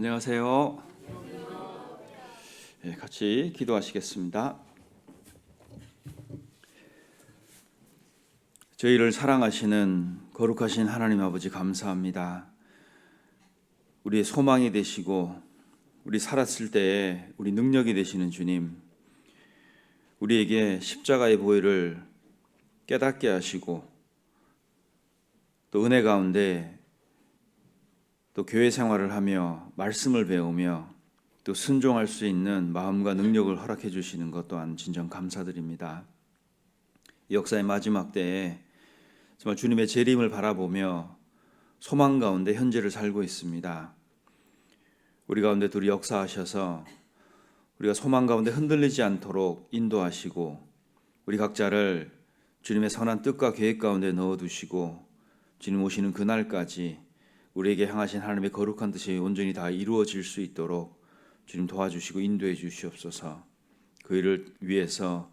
안녕하세요. 같이 기도하시겠습니다. 저희를 사랑하시는 거룩하신 하나님 아버지 감사합니다. 우리의 소망이 되시고 우리 살았을 때에 우리 능력이 되시는 주님, 우리에게 십자가의 보혈을 깨닫게 하시고 또 은혜 가운데 또 교회 생활을 하며 말씀을 배우며 또 순종할 수 있는 마음과 능력을 허락해 주시는 것 또한 진정 감사드립니다. 이 역사의 마지막 때에 정말 주님의 재림을 바라보며 소망 가운데 현재를 살고 있습니다. 우리 가운데 둘이 역사하셔서 우리가 소망 가운데 흔들리지 않도록 인도하시고 우리 각자를 주님의 선한 뜻과 계획 가운데 넣어두시고 주님 오시는 그날까지 우리에게 향하신 하나님의 거룩한 뜻이 온전히 다 이루어질 수 있도록 주님 도와주시고 인도해 주시옵소서. 그 일을 위해서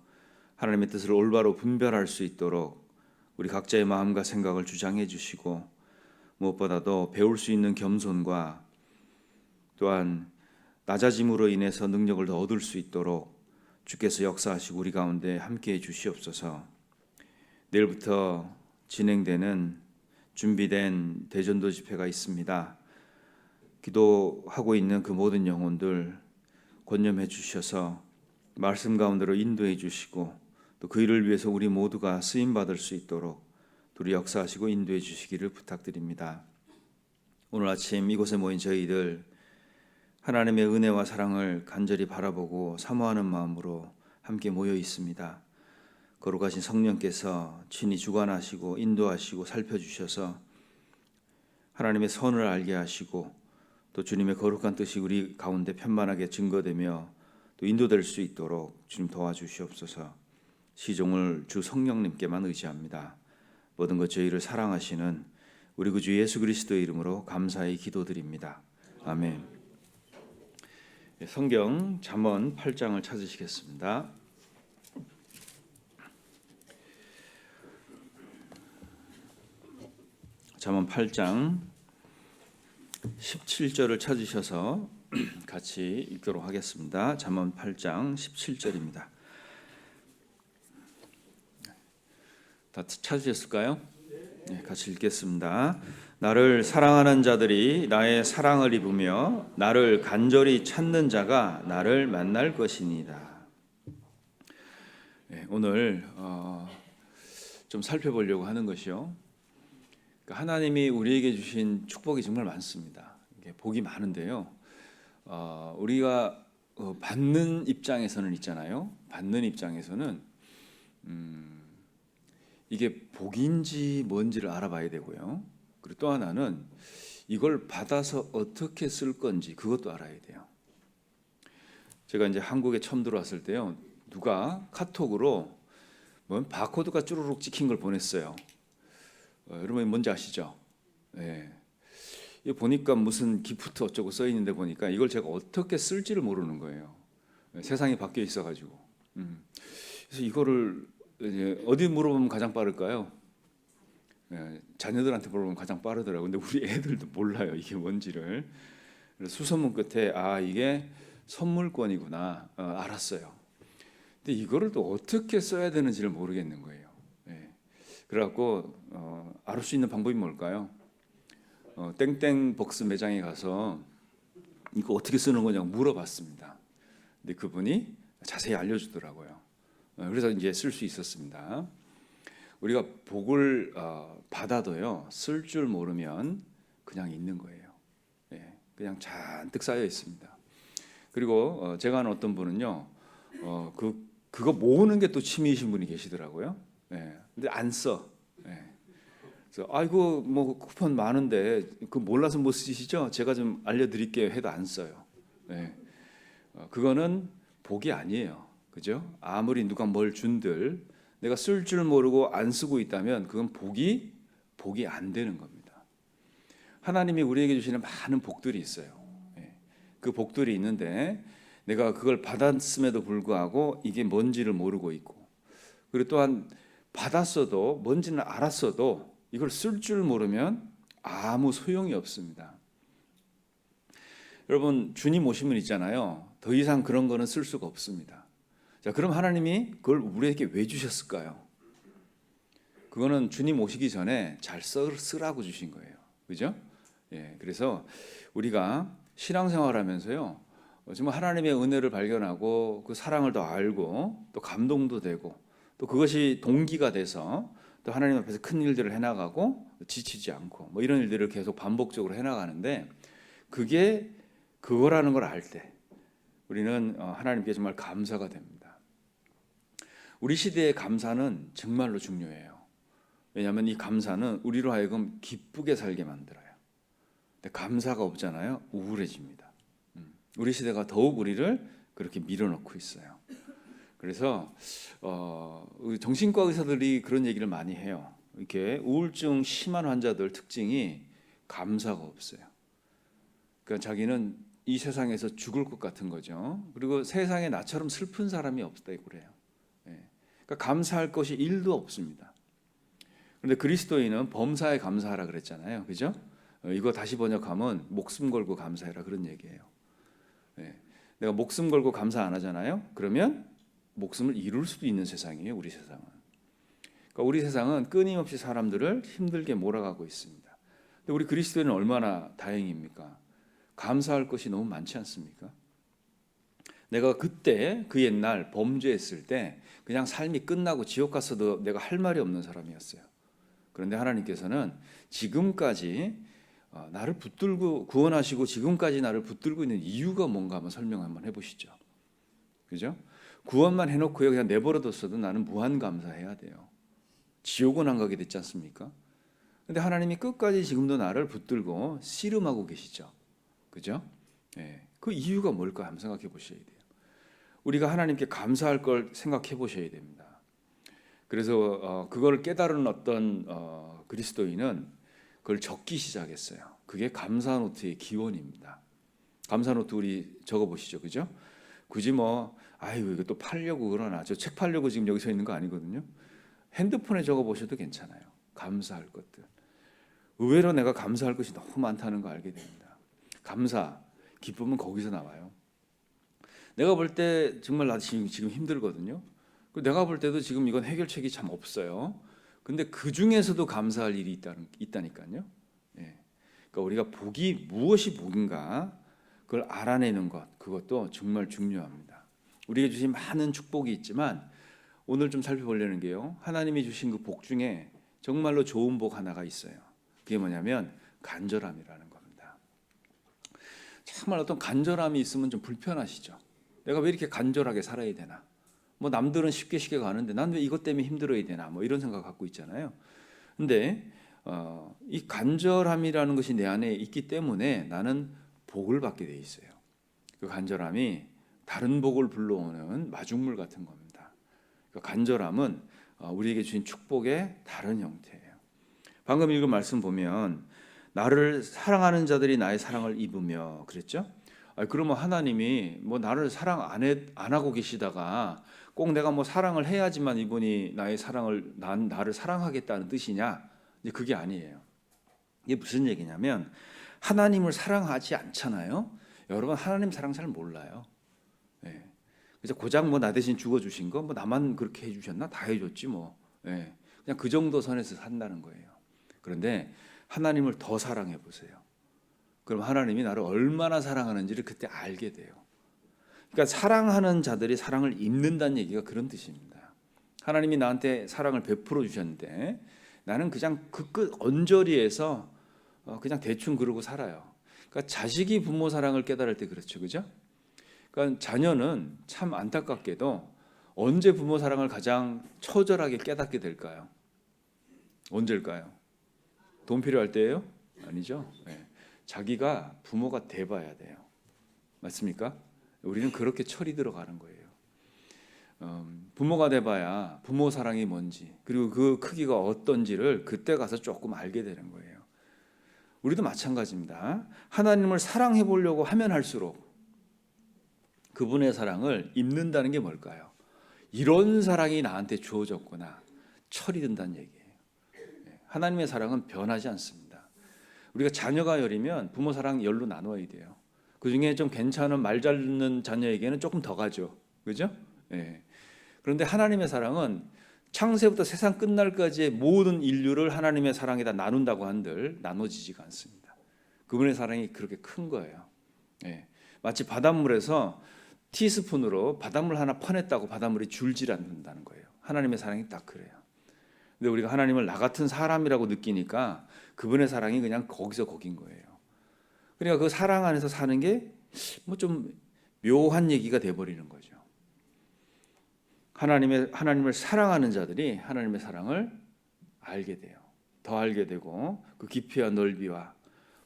하나님의 뜻을 올바로 분별할 수 있도록 우리 각자의 마음과 생각을 주장해 주시고 무엇보다도 배울 수 있는 겸손과 또한 낮아짐으로 인해서 능력을 더 얻을 수 있도록 주께서 역사하시고 우리 가운데 함께해 주시옵소서. 내일부터 진행되는 준비된 대전도 집회가 있습니다. 기도하고 있는 그 모든 영혼들 권념해 주셔서 말씀 가운데로 인도해 주시고 또 그 일을 위해서 우리 모두가 쓰임 받을 수 있도록 둘이 역사하시고 인도해 주시기를 부탁드립니다. 오늘 아침 이곳에 모인 저희들 하나님의 은혜와 사랑을 간절히 바라보고 사모하는 마음으로 함께 모여 있습니다. 거룩하신 성령께서 친히 주관하시고 인도하시고 살펴주셔서 하나님의 선을 알게 하시고 또 주님의 거룩한 뜻이 우리 가운데 편만하게 증거되며 또 인도될 수 있도록 주님 도와주시옵소서. 시종을 주 성령님께만 의지합니다. 모든 것 저희를 사랑하시는 우리 구주 예수 그리스도의 이름으로 감사히 기도드립니다. 아멘. 성경 잠언 8장을 찾으시겠습니다. 잠언 8장 17절을 찾으셔서 같이 읽도록 하겠습니다. 잠언 8장 17절입니다. 다 찾으셨을까요? 네, 같이 읽겠습니다. 나를 사랑하는 자들이 나의 사랑을 입으며 나를 간절히 찾는 자가 나를 만날 것이니이다. 네, 오늘 좀 살펴보려고 하는 것이요. 하나님이 우리에게 주신 축복이 정말 많습니다. 복이 많은데요. 우리가 받는 입장에서는 있잖아요. 받는 입장에서는 이게 복인지 뭔지를 알아봐야 되고요. 그리고 또 하나는 이걸 받아서 어떻게 쓸 건지 그것도 알아야 돼요. 제가 이제 한국에 처음 들어왔을 때요. 누가 카톡으로 바코드가 쭈루룩 찍힌 걸 보냈어요. 여러분 뭔지 아시죠? 네. 이 보니까 무슨 기프트 어쩌고 써 있는데 보니까 이걸 제가 어떻게 쓸지를 모르는 거예요. 세상이 바뀌어 있어가지고. 그래서 이거를 이제 어디 물어보면 가장 빠를까요? 자녀들한테 물어보면 가장 빠르더라고요. 근데 우리 애들도 몰라요 이게 뭔지를. 그래서 수소문 끝에 이게 선물권이구나 알았어요. 근데 이거를 또 어떻게 써야 되는지를 모르겠는 거예요. 그래갖고 알 수 있는 방법이 뭘까요? 땡땡 복스 매장에 가서 이거 어떻게 쓰는 거냐고 물어봤습니다. 근데 그분이 자세히 알려주더라고요. 그래서 이제 쓸 수 있었습니다. 우리가 복을 받아도요 쓸 줄 모르면 그냥 있는 거예요. 그냥 잔뜩 쌓여 있습니다. 그리고 제가 아는 어떤 분은요 그거 모으는 게 또 취미이신 분이 계시더라고요. 근데 안 써. 그래서 아이고 뭐 쿠폰 많은데 그 몰라서 못 쓰시죠? 제가 좀 알려드릴게요. 해도 안 써요. 그거는 복이 아니에요. 그죠? 아무리 누가 뭘 준들 내가 쓸 줄 모르고 안 쓰고 있다면 그건 복이 안 되는 겁니다. 하나님이 우리에게 주시는 많은 복들이 있어요. 그 복들이 있는데 내가 그걸 받았음에도 불구하고 이게 뭔지를 모르고 있고 그리고 또한 받았어도 뭔지는 알았어도 이걸 쓸 줄 모르면 아무 소용이 없습니다. 여러분 주님 오시면 있잖아요. 더 이상 그런 거는 쓸 수가 없습니다. 자, 그럼 하나님이 그걸 우리에게 왜 주셨을까요? 그거는 주님 오시기 전에 잘 쓰라고 주신 거예요. 그죠? 예, 그래서 우리가 신앙생활하면서요, 정말 하나님의 은혜를 발견하고 그 사랑을 더 알고 또 감동도 되고 또 그것이 동기가 돼서 또 하나님 앞에서 큰 일들을 해나가고 지치지 않고 뭐 이런 일들을 계속 반복적으로 해나가는데 그게 그거라는 걸 알 때 우리는 하나님께 정말 감사가 됩니다. 우리 시대의 감사는 정말로 중요해요. 왜냐하면 이 감사는 우리로 하여금 기쁘게 살게 만들어요. 근데 감사가 없잖아요. 우울해집니다. 우리 시대가 더욱 우리를 그렇게 밀어넣고 있어요. 그래서 정신과 의사들이 그런 얘기를 많이 해요. 이렇게 우울증 심한 환자들 특징이 감사가 없어요. 그러니까 자기는 이 세상에서 죽을 것 같은 거죠. 그리고 세상에 나처럼 슬픈 사람이 없다고 그래요. 그러니까 감사할 것이 1도 없습니다. 그런데 그리스도인은 범사에 감사하라 그랬잖아요. 그죠? 이거 다시 번역하면 목숨 걸고 감사해라 그런 얘기예요. 내가 목숨 걸고 감사 안 하잖아요. 그러면 목숨을 잃을 수도 있는 세상이에요. 우리 세상은. 그러니까 우리 세상은 끊임없이 사람들을 힘들게 몰아가고 있습니다. 근데 우리 그리스도인은 얼마나 다행입니까? 감사할 것이 너무 많지 않습니까? 내가 그때 그 옛날 범죄했을 때 그냥 삶이 끝나고 지옥 갔어도 내가 할 말이 없는 사람이었어요. 그런데 하나님께서는 지금까지 나를 붙들고 구원하시고 지금까지 나를 붙들고 있는 이유가 뭔가 한번 설명 한번 해보시죠. 그죠? 구원만 해놓고요 그냥 내버려뒀어도 나는 무한 감사해야 돼요. 지옥은 안 가게 됐지 않습니까? 근데 하나님이 끝까지 지금도 나를 붙들고 씨름하고 계시죠. 그죠? 그 이유가 뭘까 한번 생각해 보셔야 돼요. 우리가 하나님께 감사할 걸 생각해 보셔야 됩니다. 그래서 그걸 깨달은 어떤 그리스도인은 그걸 적기 시작했어요. 그게 감사 노트의 기원입니다. 감사 노트 우리 적어 보시죠. 그죠? 굳이 뭐 아이고 이거 또 팔려고 그러나 저 책 팔려고 지금 여기 서 있는 거 아니거든요. 핸드폰에 적어 보셔도 괜찮아요. 감사할 것들. 의외로 내가 감사할 것이 너무 많다는 거 알게 됩니다. 감사, 기쁨은 거기서 나와요. 내가 볼 때 정말 나 지금 힘들거든요. 내가 볼 때도 지금 이건 해결책이 참 없어요. 근데 그 중에서도 감사할 일이 있다니까요. 그러니까 우리가 복이 무엇이 복인가 그걸 알아내는 것, 그것도 정말 중요합니다. 우리에게 주신 많은 축복이 있지만 오늘 좀 살펴보려는 게요. 하나님이 주신 그 복 중에 정말로 좋은 복 하나가 있어요. 그게 뭐냐면 간절함이라는 겁니다. 정말 어떤 간절함이 있으면 좀 불편하시죠. 내가 왜 이렇게 간절하게 살아야 되나? 뭐 남들은 쉽게 가는데 난 왜 이것 때문에 힘들어야 되나? 뭐 이런 생각 갖고 있잖아요. 근데 이 간절함이라는 것이 내 안에 있기 때문에 나는 복을 받게 돼 있어요. 그 간절함이 다른 복을 불러오는 마중물 같은 겁니다. 그 간절함은 우리에게 주신 축복의 다른 형태예요. 방금 읽은 말씀 보면 나를 사랑하는 자들이 나의 사랑을 입으며 그랬죠? 그러면 하나님이 뭐 나를 사랑 안 하고 계시다가 꼭 내가 뭐 사랑을 해야지만 이분이 나를 사랑하겠다는 뜻이냐? 이제 그게 아니에요. 이게 무슨 얘기냐면 하나님을 사랑하지 않잖아요. 여러분 하나님 사랑 잘 몰라요. 그래서 고작 뭐 나 대신 죽어주신 거 뭐 나만 그렇게 해주셨나? 다 해줬지 뭐. 그냥 그 정도 선에서 산다는 거예요. 그런데 하나님을 더 사랑해 보세요. 그럼 하나님이 나를 얼마나 사랑하는지를 그때 알게 돼요. 그러니까 사랑하는 자들이 사랑을 입는다는 얘기가 그런 뜻입니다. 하나님이 나한테 사랑을 베풀어 주셨는데 나는 그냥 그 끝 언저리에서 그냥 대충 그러고 살아요. 그러니까 자식이 부모 사랑을 깨달을 때 그렇죠, 그죠? 그러니까 자녀는 참 안타깝게도 언제 부모 사랑을 가장 처절하게 깨닫게 될까요? 언제일까요? 돈 필요할 때예요? 아니죠. 자기가 부모가 돼봐야 돼요. 맞습니까? 우리는 그렇게 철이 들어가는 거예요. 부모가 돼봐야 부모 사랑이 뭔지 그리고 그 크기가 어떤지를 그때 가서 조금 알게 되는 거예요. 우리도 마찬가지입니다. 하나님을 사랑해 보려고 하면 할수록 그분의 사랑을 입는다는 게 뭘까요? 이런 사랑이 나한테 주어졌구나. 철이 든다는 얘기예요. 하나님의 사랑은 변하지 않습니다. 우리가 자녀가 열이면 부모 사랑 열로 나눠야 돼요. 그 중에 좀 괜찮은 말 잘 듣는 자녀에게는 조금 더 가죠. 그죠? 예. 그런데 하나님의 사랑은 창세부터 세상 끝날까지의 모든 인류를 하나님의 사랑에다 나눈다고 한들 나눠지지가 않습니다. 그분의 사랑이 그렇게 큰 거예요. 예. 마치 바닷물에서 티스푼으로 바닷물 하나 퍼냈다고 바닷물이 줄질 않는다는 거예요. 하나님의 사랑이 딱 그래요. 근데 우리가 하나님을 나 같은 사람이라고 느끼니까 그분의 사랑이 그냥 거기서 거긴 거예요. 그러니까 그 사랑 안에서 사는 게 뭐 좀 묘한 얘기가 돼버리는 거죠. 하나님을 사랑하는 자들이 하나님의 사랑을 알게 돼요. 더 알게 되고 그 깊이와 넓이와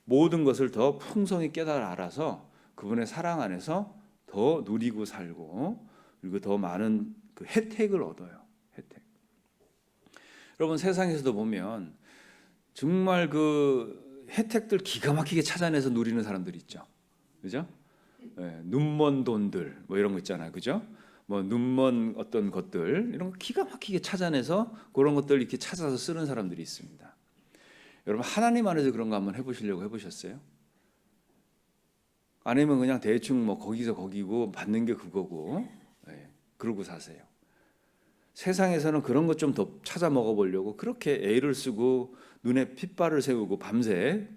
모든 것을 더 풍성히 깨달아 알아서 그분의 사랑 안에서 더 누리고 살고 그리고 더 많은 그 혜택을 얻어요. 혜택. 여러분 세상에서도 보면 정말 그 혜택들 기가 막히게 찾아내서 누리는 사람들이 있죠. 그죠? 네, 눈먼 돈들 뭐 이런 거 있잖아요. 그죠? 뭐 눈먼 어떤 것들 이런 거 기가 막히게 찾아내서 그런 것들 이렇게 찾아서 쓰는 사람들이 있습니다. 여러분 하나님 안에서 그런 거 한번 해보시려고 해보셨어요? 아니면 그냥 대충 뭐 거기서 거기고 받는 게 그거고 네, 그러고 사세요. 세상에서는 그런 것 좀 더 찾아 먹어보려고 그렇게 애를 쓰고 눈에 핏발을 세우고 밤새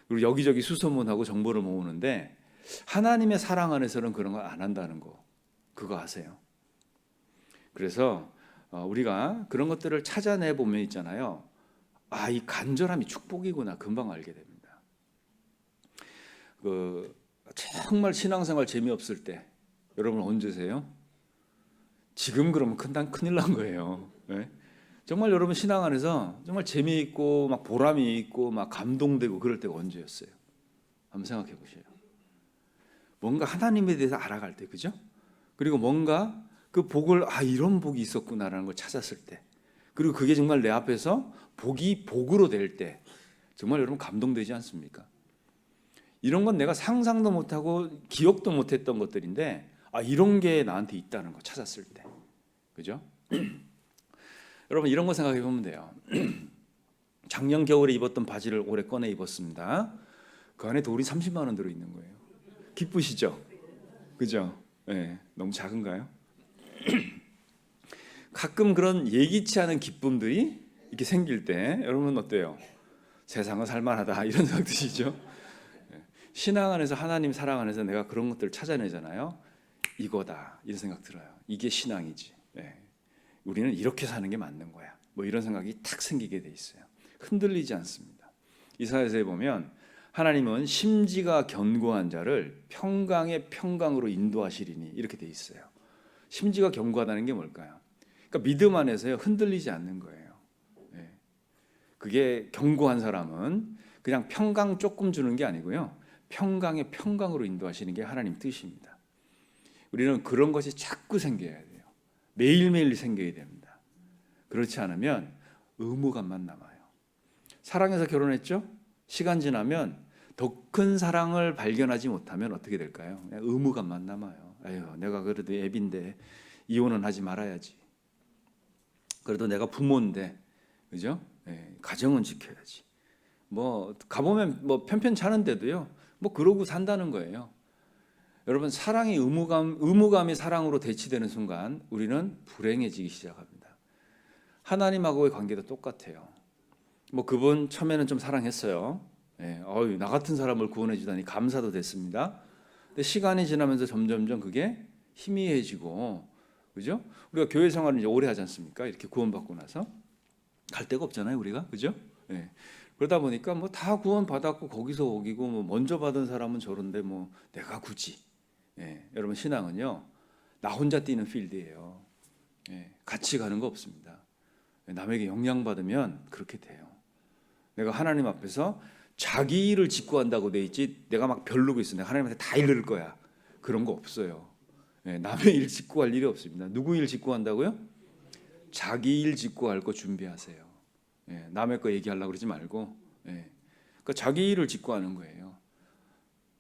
그리고 여기저기 수소문하고 정보를 모으는데 하나님의 사랑 안에서는 그런 거 안 한다는 거 그거 아세요? 그래서 우리가 그런 것들을 찾아내 보면 있잖아요. 아, 이 간절함이 축복이구나 금방 알게 됩니다. 그 정말 신앙생활 재미없을 때 여러분 언제세요? 지금 그러면 큰일 난 거예요. 네? 정말 여러분 신앙 안에서 정말 재미있고 막 보람이 있고 막 감동되고 그럴 때가 언제였어요? 한번 생각해 보세요. 뭔가 하나님에 대해서 알아갈 때, 그죠? 그리고 뭔가 그 복을 이런 복이 있었구나라는 걸 찾았을 때, 그리고 그게 정말 내 앞에서 복이 복으로 될 때, 정말 여러분 감동되지 않습니까? 이런 건 내가 상상도 못하고 기억도 못했던 것들인데, 이런 게 나한테 있다는 거 찾았을 때, 그죠? 여러분 이런 거 생각해 보면 돼요. 작년 겨울에 입었던 바지를 올해 꺼내 입었습니다. 그 안에 돌이 30만 원 들어 있는 거예요. 기쁘시죠? 그죠? 네, 너무 작은가요? 가끔 그런 예기치 않은 기쁨들이 이렇게 생길 때 여러분 어때요? 세상은 살만하다 이런 생각 드시죠? 신앙 안에서 하나님 사랑 안에서 내가 그런 것들을 찾아내잖아요. 이거다 이런 생각 들어요. 이게 신앙이지. 네. 우리는 이렇게 사는 게 맞는 거야. 뭐 이런 생각이 탁 생기게 돼 있어요. 흔들리지 않습니다. 이사야서에 보면 하나님은 심지가 견고한 자를 평강의 평강으로 인도하시리니 이렇게 돼 있어요. 심지가 견고하다는 게 뭘까요? 그러니까 믿음 안에서요 흔들리지 않는 거예요. 네. 그게 견고한 사람은 그냥 평강 조금 주는 게 아니고요. 평강의 평강으로 인도하시는 게 하나님 뜻입니다. 우리는 그런 것이 자꾸 생겨야 돼요. 매일매일 생겨야 됩니다. 그렇지 않으면 의무감만 남아요. 사랑해서 결혼했죠? 시간 지나면 더 큰 사랑을 발견하지 못하면 어떻게 될까요? 의무감만 남아요. 아유, 내가 그래도 애비인데 이혼은 하지 말아야지. 그래도 내가 부모인데, 그죠? 네, 가정은 지켜야지. 뭐 가보면 뭐 편편찮은데도요. 뭐 그러고 산다는 거예요. 여러분 사랑이 의무감이 사랑으로 대치되는 순간 우리는 불행해지기 시작합니다. 하나님하고의 관계도 똑같아요. 뭐 그분 처음에는 좀 사랑했어요. 예, 나 같은 사람을 구원해 주다니 감사도 됐습니다. 근데 시간이 지나면서 점점점 그게 희미해지고, 그죠? 우리가 교회 생활을 이제 오래 하지 않습니까? 이렇게 구원받고 나서 갈 데가 없잖아요, 우리가, 그죠? 예. 그러다 보니까 뭐 다 구원 받았고 거기서 오기고 뭐 먼저 받은 사람은 저런데 뭐 내가 굳이, 예. 여러분 신앙은요 나 혼자 뛰는 필드예요. 예. 같이 가는 거 없습니다. 남에게 영향 받으면 그렇게 돼요. 내가 하나님 앞에서 자기 일을 직구한다고 돼 있지 내가 막 별르고 있어 내가 하나님한테 다 이를 거야 그런 거 없어요. 예, 남의 일 직구할 일이 없습니다. 누구 일 직구한다고요? 자기 일 직구할 거 준비하세요. 예, 남의 거 얘기하려고 그러지 말고 그러니까 자기 일을 직구하는 거예요.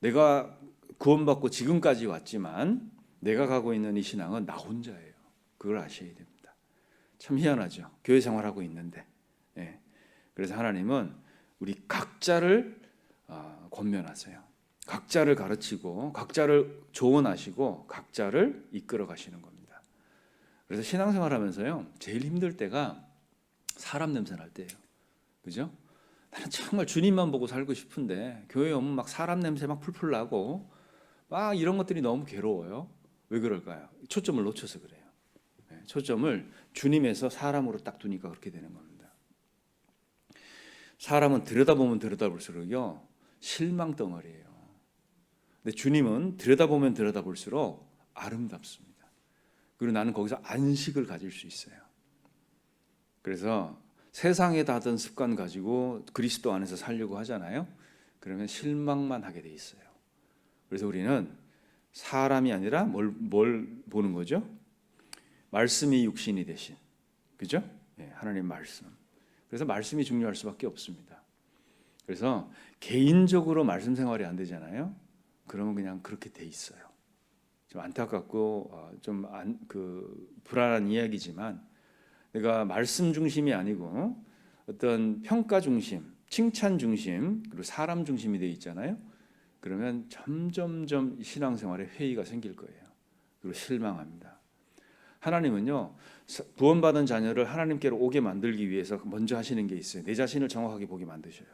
내가 구원받고 지금까지 왔지만 내가 가고 있는 이 신앙은 나 혼자예요. 그걸 아셔야 됩니다. 참 희한하죠. 교회 생활하고 있는데 그래서 하나님은 우리 각자를 권면하세요. 각자를 가르치고 각자를 조언하시고 각자를 이끌어 가시는 겁니다. 그래서 신앙생활 하면서요, 제일 힘들 때가 사람 냄새 날 때예요. 그죠? 나는 정말 주님만 보고 살고 싶은데 교회 오면 막 사람 냄새 막 풀풀 나고 막 이런 것들이 너무 괴로워요. 왜 그럴까요? 초점을 놓쳐서 그래요. 초점을 주님에서 사람으로 딱 두니까 그렇게 되는 겁니다. 사람은 들여다보면 들여다볼수록요, 실망 덩어리예요. 근데 주님은 들여다보면 들여다볼수록 아름답습니다. 그리고 나는 거기서 안식을 가질 수 있어요. 그래서 세상에다 하던 습관 가지고 그리스도 안에서 살려고 하잖아요. 그러면 실망만 하게 돼 있어요. 그래서 우리는 사람이 아니라 뭘 보는 거죠? 말씀이 육신이 되신, 그죠? 하나님 말씀. 그래서 말씀이 중요할 수밖에 없습니다. 그래서 개인적으로 말씀 생활이 안 되잖아요. 그러면 그냥 그렇게 돼 있어요. 좀 안타깝고 좀 불안한 이야기지만, 내가 말씀 중심이 아니고 어떤 평가 중심, 칭찬 중심, 그리고 사람 중심이 돼 있잖아요. 그러면 점점점 신앙생활에 회의가 생길 거예요. 그리고 실망합니다. 하나님은요, 구원받은 자녀를 하나님께로 오게 만들기 위해서 먼저 하시는 게 있어요. 내 자신을 정확하게 보게 만드셔요.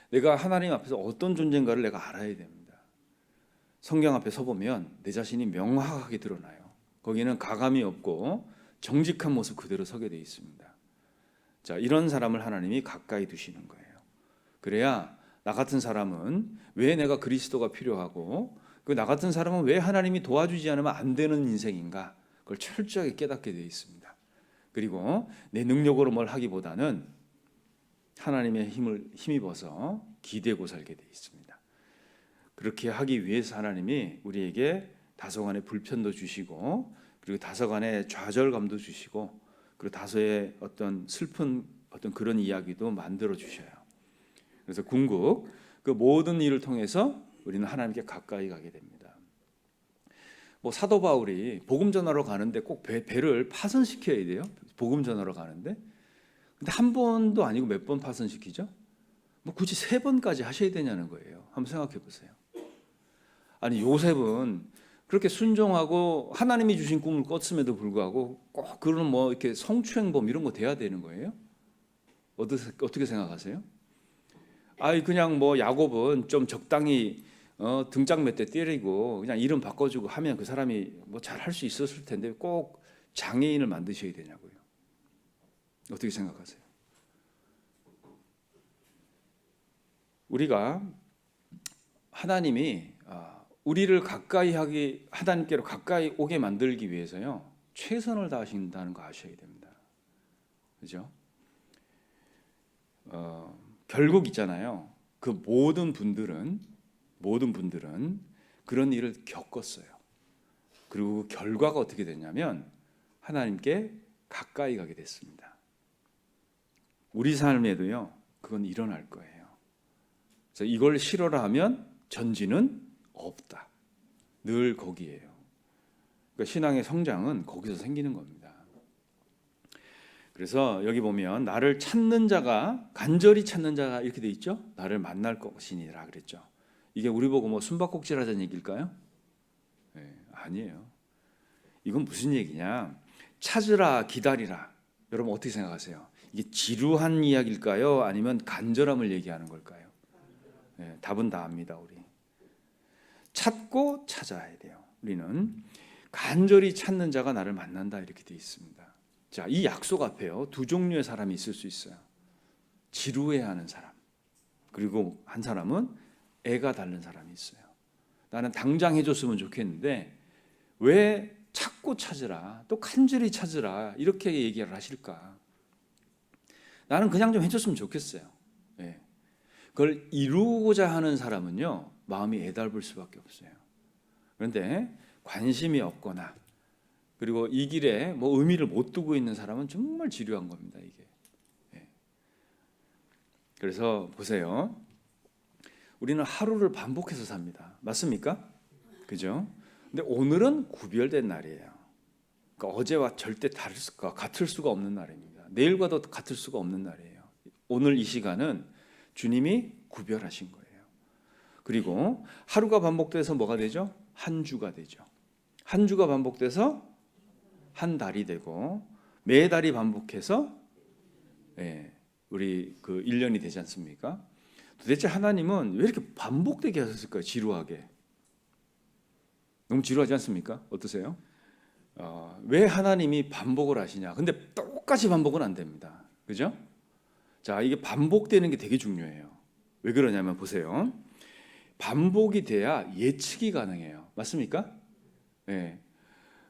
내가 하나님 앞에서 어떤 존재인가를 내가 알아야 됩니다. 성경 앞에 서보면 내 자신이 명확하게 드러나요. 거기는 가감이 없고 정직한 모습 그대로 서게 돼 있습니다. 자, 이런 사람을 하나님이 가까이 두시는 거예요. 그래야 나 같은 사람은 왜 내가 그리스도가 필요하고, 그 나 같은 사람은 왜 하나님이 도와주지 않으면 안 되는 인생인가, 그걸 철저하게 깨닫게 되어 있습니다. 그리고 내 능력으로 뭘 하기보다는 하나님의 힘을 힘입어서 기대고 살게 되어 있습니다. 그렇게 하기 위해서 하나님이 우리에게 다소간의 불편도 주시고, 그리고 다소간의 좌절감도 주시고, 그리고 다소의 어떤 슬픈 어떤 그런 이야기도 만들어 주셔요. 그래서 궁극 그 모든 일을 통해서 우리는 하나님께 가까이 가게 됩니다. 뭐 사도 바울이 복음 전하러 가는데 꼭 배를 파손시켜야 돼요. 복음 전하러 가는데. 근데 한 번도 아니고 몇 번 파손시키죠? 뭐 굳이 3번까지 하셔야 되냐는 거예요. 한번 생각해 보세요. 아니, 요셉은 그렇게 순종하고 하나님이 주신 꿈을 꿨음에도 불구하고 꼭 그런 뭐 이렇게 성추행범 이런 거 돼야 되는 거예요? 어떻게 생각하세요? 아이, 그냥 뭐 야곱은 좀 적당히 등짝 몇 대 때리고 그냥 이름 바꿔주고 하면 그 사람이 뭐 잘 할 수 있었을 텐데 꼭 장애인을 만드셔야 되냐고요. 어떻게 생각하세요? 우리가 하나님이 우리를 하나님께로 가까이 오게 만들기 위해서요, 최선을 다하신다는 거 아셔야 됩니다. 그죠? 결국 있잖아요. 그 모든 분들은 그런 일을 겪었어요. 그리고 그 결과가 어떻게 됐냐면 하나님께 가까이 가게 됐습니다. 우리 삶에도요, 그건 일어날 거예요. 그래서 이걸 실어라 하면 전진은 없다. 늘 거기에요. 그러니까 신앙의 성장은 거기서 생기는 겁니다. 그래서 여기 보면 나를 찾는 자가, 간절히 찾는 자가 이렇게 돼 있죠. 나를 만날 것이니라 그랬죠. 이게 우리 보고 뭐 숨바꼭질하자는 얘기일까요? 네, 아니에요. 이건 무슨 얘기냐? 찾으라, 기다리라. 여러분 어떻게 생각하세요? 이게 지루한 이야기일까요? 아니면 간절함을 얘기하는 걸까요? 네, 답은 다 압니다. 우리 찾고 찾아야 돼요. 우리는 간절히 찾는 자가 나를 만난다 이렇게 돼 있습니다. 자, 이 약속 앞에요, 2종류의 사람이 있을 수 있어요. 지루해하는 사람, 그리고 한 사람은 애가 닳는 사람이 있어요. 나는 당장 해줬으면 좋겠는데 왜 찾고 찾으라, 또 간절히 찾으라 이렇게 얘기를 하실까? 나는 그냥 좀 해줬으면 좋겠어요. 네. 그걸 이루고자 하는 사람은요, 마음이 애달플 수밖에 없어요. 그런데 관심이 없거나 그리고 이 길에 뭐 의미를 못 두고 있는 사람은 정말 지루한 겁니다, 이게. 그래서 보세요. 우리는 하루를 반복해서 삽니다. 맞습니까? 그죠? 근데 오늘은 구별된 날이에요. 그러니까 어제와 절대 같을 수가 없는 날입니다. 내일과도 같을 수가 없는 날이에요. 오늘 이 시간은 주님이 구별하신 거예요. 그리고 하루가 반복돼서 뭐가 되죠? 한 주가 되죠. 한 주가 반복돼서 한 달이 되고 매달이 반복해서 우리 그 1년이 되지 않습니까? 도대체 하나님은 왜 이렇게 반복되게 하셨을까요? 지루하게. 너무 지루하지 않습니까? 어떠세요? 왜 하나님이 반복을 하시냐? 근데 똑같이 반복은 안 됩니다. 그죠? 자, 이게 반복되는 게 되게 중요해요. 왜 그러냐면 보세요. 반복이 돼야 예측이 가능해요. 맞습니까? 네.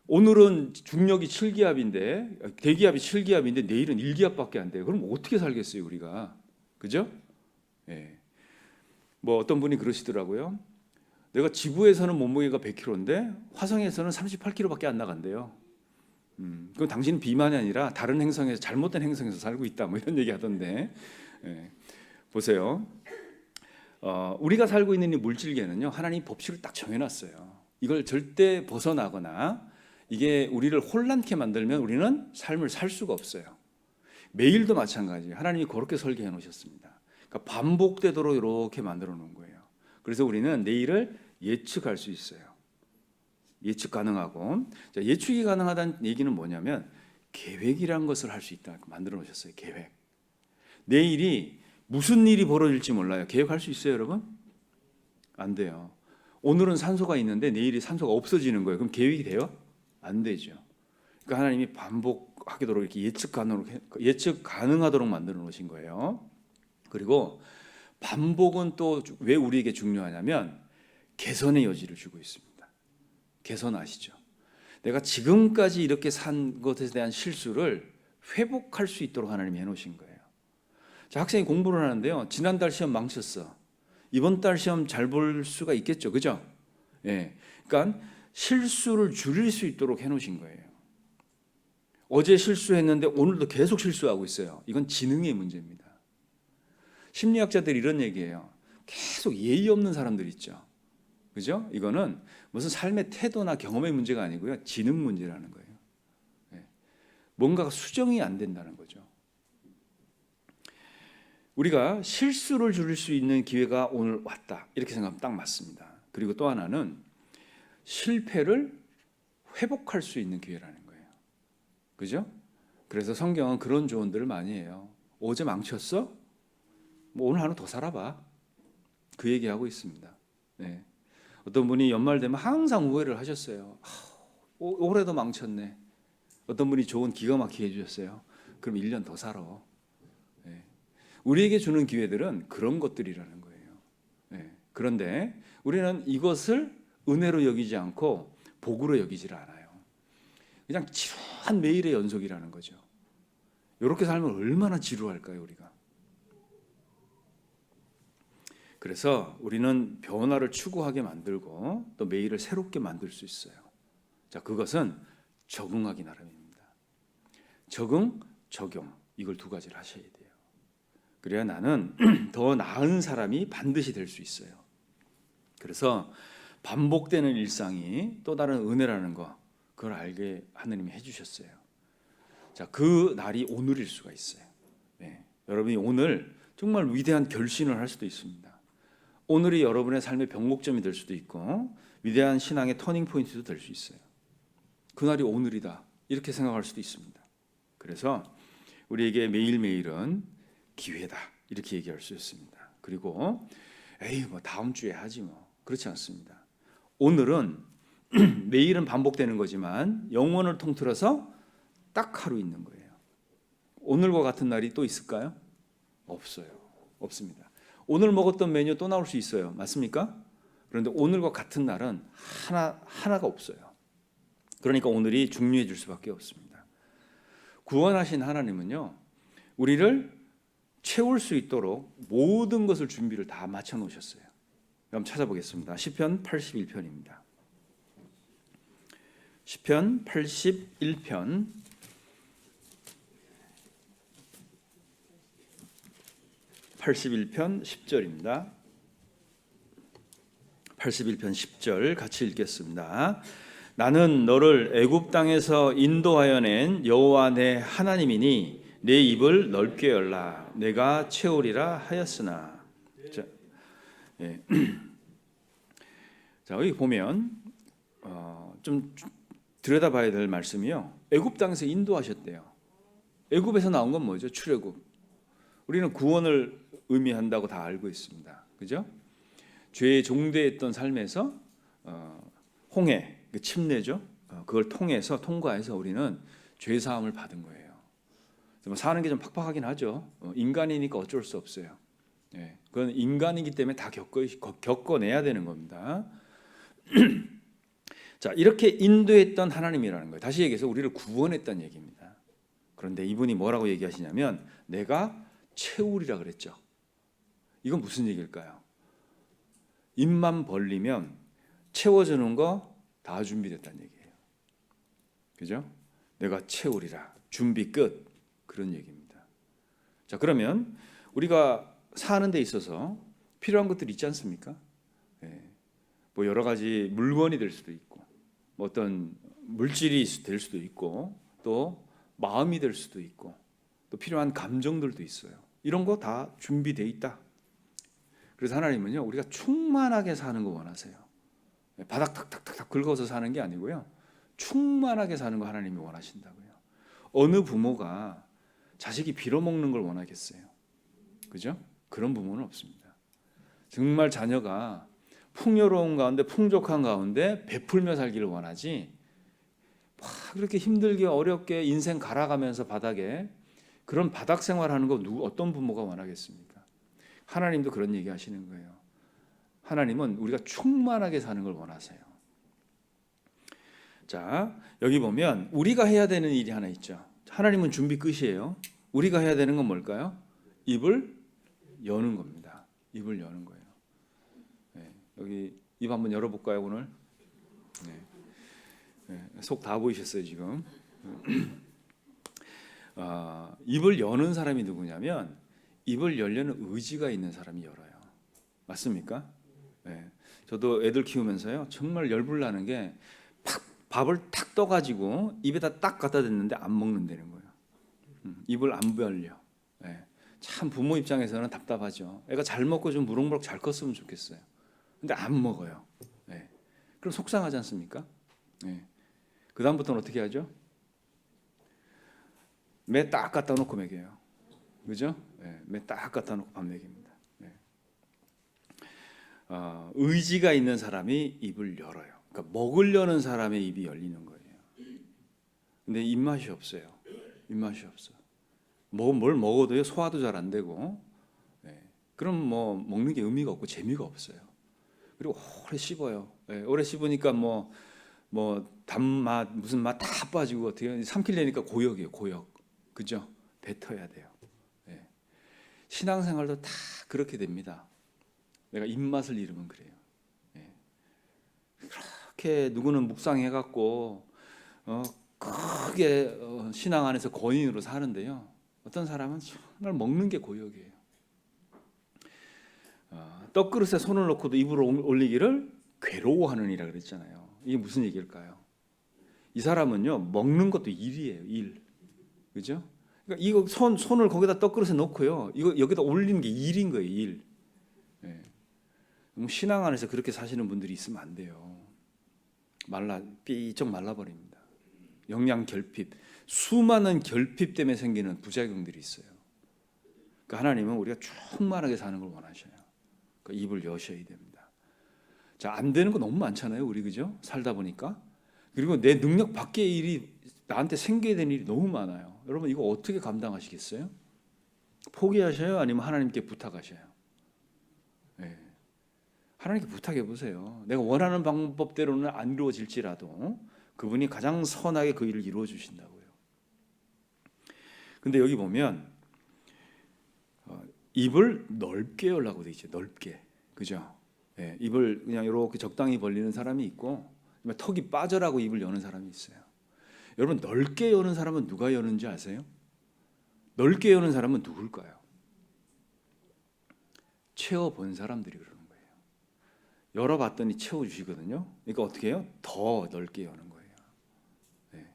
오늘은 중력이 7기압인데 대기압이 7기압인데 내일은 1기압밖에 안 돼요. 그럼 어떻게 살겠어요, 우리가? 그죠? 네. 뭐 어떤 분이 그러시더라고요. 내가 지구에서는 몸무게가 100kg인데 화성에서는 38kg밖에 안 나간대요. 그건 당신은 비만이 아니라 다른 행성에서 잘못된 행성에서 살고 있다. 뭐 이런 얘기 하던데. 보세요. 우리가 살고 있는 이 물질계는요, 하나님 법칙을 딱 정해놨어요. 이걸 절대 벗어나거나 이게 우리를 혼란케 만들면 우리는 삶을 살 수가 없어요. 매일도 마찬가지예요. 하나님이 그렇게 설계해 놓으셨습니다. 그러니까 반복되도록 이렇게 만들어 놓은 거예요. 그래서 우리는 내일을 예측할 수 있어요. 예측 가능하고, 자, 예측이 가능하다는 얘기는 뭐냐면 계획이란 것을 할 수 있다. 만들어 놓으셨어요. 계획. 내일이 무슨 일이 벌어질지 몰라요. 계획할 수 있어요, 여러분? 안 돼요. 오늘은 산소가 있는데 내일이 산소가 없어지는 거예요. 그럼 계획이 돼요? 안 되죠. 그러니까 하나님이 반복하도록 이렇게 예측 가능하도록 만들어 놓으신 거예요. 그리고 반복은 또 왜 우리에게 중요하냐면 개선의 여지를 주고 있습니다. 개선 아시죠? 내가 지금까지 이렇게 산 것에 대한 실수를 회복할 수 있도록 하나님이 해놓으신 거예요. 자, 학생이 공부를 하는데요. 지난달 시험 망쳤어. 이번 달 시험 잘 볼 수가 있겠죠, 그죠? 예. 그러니까 실수를 줄일 수 있도록 해놓으신 거예요. 어제 실수했는데 오늘도 계속 실수하고 있어요. 이건 지능의 문제입니다. 심리학자들이 이런 얘기해요. 계속 예의 없는 사람들 있죠. 그죠? 이거는 무슨 삶의 태도나 경험의 문제가 아니고요. 지능 문제라는 거예요. 뭔가가 수정이 안 된다는 거죠. 우리가 실수를 줄일 수 있는 기회가 오늘 왔다. 이렇게 생각하면 딱 맞습니다. 그리고 또 하나는 실패를 회복할 수 있는 기회라는 거예요. 그죠? 그래서 성경은 그런 조언들을 많이 해요. 어제 망쳤어? 뭐 오늘 하루 더 살아봐. 그 얘기하고 있습니다. 네. 어떤 분이 연말 되면 항상 후회를 하셨어요. 올해도 망쳤네. 어떤 분이 조언 기가 막히게 해주셨어요. 그럼 1년 더 살아. 네. 우리에게 주는 기회들은 그런 것들이라는 거예요. 네. 그런데 우리는 이것을 은혜로 여기지 않고 복으로 여기질 않아요. 그냥 지루한 매일의 연속이라는 거죠. 이렇게 살면 얼마나 지루할까요, 우리가? 그래서 우리는 변화를 추구하게 만들고 또 매일을 새롭게 만들 수 있어요. 자, 그것은 적응하기 나름입니다. 적응, 적용, 이걸 두 가지를 하셔야 돼요. 그래야 나는 더 나은 사람이 반드시 될 수 있어요. 그래서 반복되는 일상이 또 다른 은혜라는 거, 그걸 알게 하느님이 해주셨어요. 자, 그 날이 오늘일 수가 있어요. 네. 여러분이 오늘 정말 위대한 결신을 할 수도 있습니다. 오늘이 여러분의 삶의 변곡점이 될 수도 있고 위대한 신앙의 터닝 포인트도 될 수 있어요. 그날이 오늘이다 이렇게 생각할 수도 있습니다. 그래서 우리에게 매일매일은 기회다 이렇게 얘기할 수 있습니다. 그리고 에이 뭐 다음 주에 하지 뭐 그렇지 않습니다. 오늘은 매일은 반복되는 거지만 영원을 통틀어서 딱 하루 있는 거예요. 오늘과 같은 날이 또 있을까요? 없어요. 없습니다. 오늘 먹었던 메뉴 또 나올 수 있어요. 맞습니까? 그런데 오늘과 같은 날은 하나가 없어요. 그러니까 오늘이 중요해질 수밖에 없습니다. 구원하신 하나님은요, 우리를 채울 수 있도록 모든 것을 준비를 다 맞춰 놓으셨어요. 한번 찾아보겠습니다. 시편 81편입니다. 시편 81편 81편 10절입니다. 81편 10절 같이 읽겠습니다. 나는 너를 애굽 땅에서 인도하여 낸 여호와 내 하나님이니 내 입을 넓게 열라 내가 채우리라 하였으나. 자, 예. 자, 여기 보면 좀 들여다봐야 될 말씀이요. 애굽 땅에서 인도하셨대요. 애굽에서 나온 건 뭐죠? 출애굽. 우리는 구원을 의미한다고 다 알고 있습니다. 그죠? 죄의 종되었던 삶에서 홍해, 그 침례죠. 그걸 통과해서 우리는 죄 사함을 받은 거예요. 사는 게 좀 팍팍하긴 하죠. 인간이니까 어쩔 수 없어요. 예, 그건 인간이기 때문에 다 겪어내야 되는 겁니다. 자, 이렇게 인도했던 하나님이라는 거예요. 다시 얘기해서 우리를 구원했다는 얘기입니다. 그런데 이분이 뭐라고 얘기하시냐면 내가 채우리라 그랬죠. 이건 무슨 얘기일까요? 입만 벌리면 채워주는 거 다 준비됐다는 얘기예요. 그죠? 내가 채우리라. 준비 끝. 그런 얘기입니다. 자, 그러면 우리가 사는 데 있어서 필요한 것들이 있지 않습니까? 예. 뭐 여러 가지 물건이 될 수도 있고, 뭐 어떤 물질이 될 수도 있고, 또 마음이 될 수도 있고, 또 필요한 감정들도 있어요. 이런 거 다 준비돼 있다. 그래서 하나님은요, 우리가 충만하게 사는 거 원하세요. 바닥 탁탁탁탁 긁어서 사는 게 아니고요, 충만하게 사는 거 하나님이 원하신다고요. 어느 부모가 자식이 빌어먹는 걸 원하겠어요? 그죠? 그런 부모는 없습니다. 정말 자녀가 풍요로운 가운데, 풍족한 가운데 베풀며 살기를 원하지, 막 그렇게 힘들게 어렵게 인생 갈아가면서 바닥에 그런 바닥 생활하는 거 어떤 부모가 원하겠습니까? 하나님도 그런 얘기 하시는 거예요. 하나님은 우리가 충만하게 사는 걸 원하세요. 자, 여기 보면 우리가 해야 되는 일이 하나 있죠. 하나님은 준비 끝이에요. 우리가 해야 되는 건 뭘까요? 입을 여는 겁니다. 입을 여는 거예요. 네, 여기 입 한번 열어볼까요, 오늘? 네. 네, 속 다 보이셨어요, 지금. 입을 여는 사람이 누구냐면 입을 열려는 의지가 있는 사람이 열어요. 맞습니까? 네. 저도 애들 키우면서요, 정말 열불나는 게 밥을 탁 떠가지고 입에다 딱 갖다 댔는데 안 먹는다는 거예요. 입을 안 벌려. 네. 참 부모 입장에서는 답답하죠. 애가 잘 먹고 좀 무럭무럭 잘 컸으면 좋겠어요. 근데 안 먹어요. 네. 그럼 속상하지 않습니까? 네. 그 다음부터는 어떻게 하죠? 매 딱 갖다 놓고 먹여요. 그죠? 네. 매 딱 갖다 놓고 밥 먹입니다. 의지가 있는 사람이 입을 열어요. 그러니까 먹으려는 사람의 입이 열리는 거예요. 근데 입맛이 없어요. 입맛이 없어. 뭘 먹어도요, 소화도 잘 안 되고, 네. 그럼 뭐 먹는 게 의미가 없고 재미가 없어요. 그리고 오래 씹어요. 네. 오래 씹으니까 뭐 단맛 무슨 맛 다 빠지고 어떻게 삼키려니까 고역이에요. 고역. 그죠? 뱉어야 돼요. 네. 신앙생활도 다 그렇게 됩니다. 내가 입맛을 잃으면 그래요. 예. 그렇게 누구는 묵상해갖고 크게 신앙 안에서 권인으로 사는데요, 어떤 사람은 정말 먹는 게 고역이에요. 떡그릇에 손을 넣고도 입으로 올리기를 괴로워하느니라 그랬잖아요. 이게 무슨 얘기일까요? 이 사람은요, 먹는 것도 일이에요. 일. 그죠? 그러니까 이거 손을 거기다 떡그릇에 넣고요, 이거 여기다 올리는 게 일인 거예요. 일. 예. 신앙 안에서 그렇게 사시는 분들이 있으면 안 돼요. 삐쩍 말라버립니다. 영양 결핍, 수많은 결핍 때문에 생기는 부작용들이 있어요. 그러니까 하나님은 우리가 충만하게 사는 걸 원하셔요. 그러니까 입을 여셔야 됩니다. 자, 안 되는 거 너무 많잖아요, 우리. 그죠? 살다 보니까. 그리고 내 능력 밖의 일이 나한테 생겨야 되는 일이 너무 많아요. 여러분, 이거 어떻게 감당하시겠어요? 포기하셔요? 아니면 하나님께 부탁하셔요? 네. 하나님께 부탁해 보세요. 내가 원하는 방법대로는 안 이루어질지라도 그분이 가장 선하게 그 일을 이루어 주신다고요. 근데 여기 보면 입을 넓게 열라고 돼 있죠. 넓게. 그죠? 네, 입을 그냥 이렇게 적당히 벌리는 사람이 있고, 턱이 빠져라고 입을 여는 사람이 있어요. 여러분, 넓게 여는 사람은 누가 여는지 아세요? 넓게 여는 사람은 누굴까요? 채워본 사람들이 그러는 거예요. 열어봤더니 채워주시거든요. 그러니까 어떻게 해요? 더 넓게 여는 거예요. 네.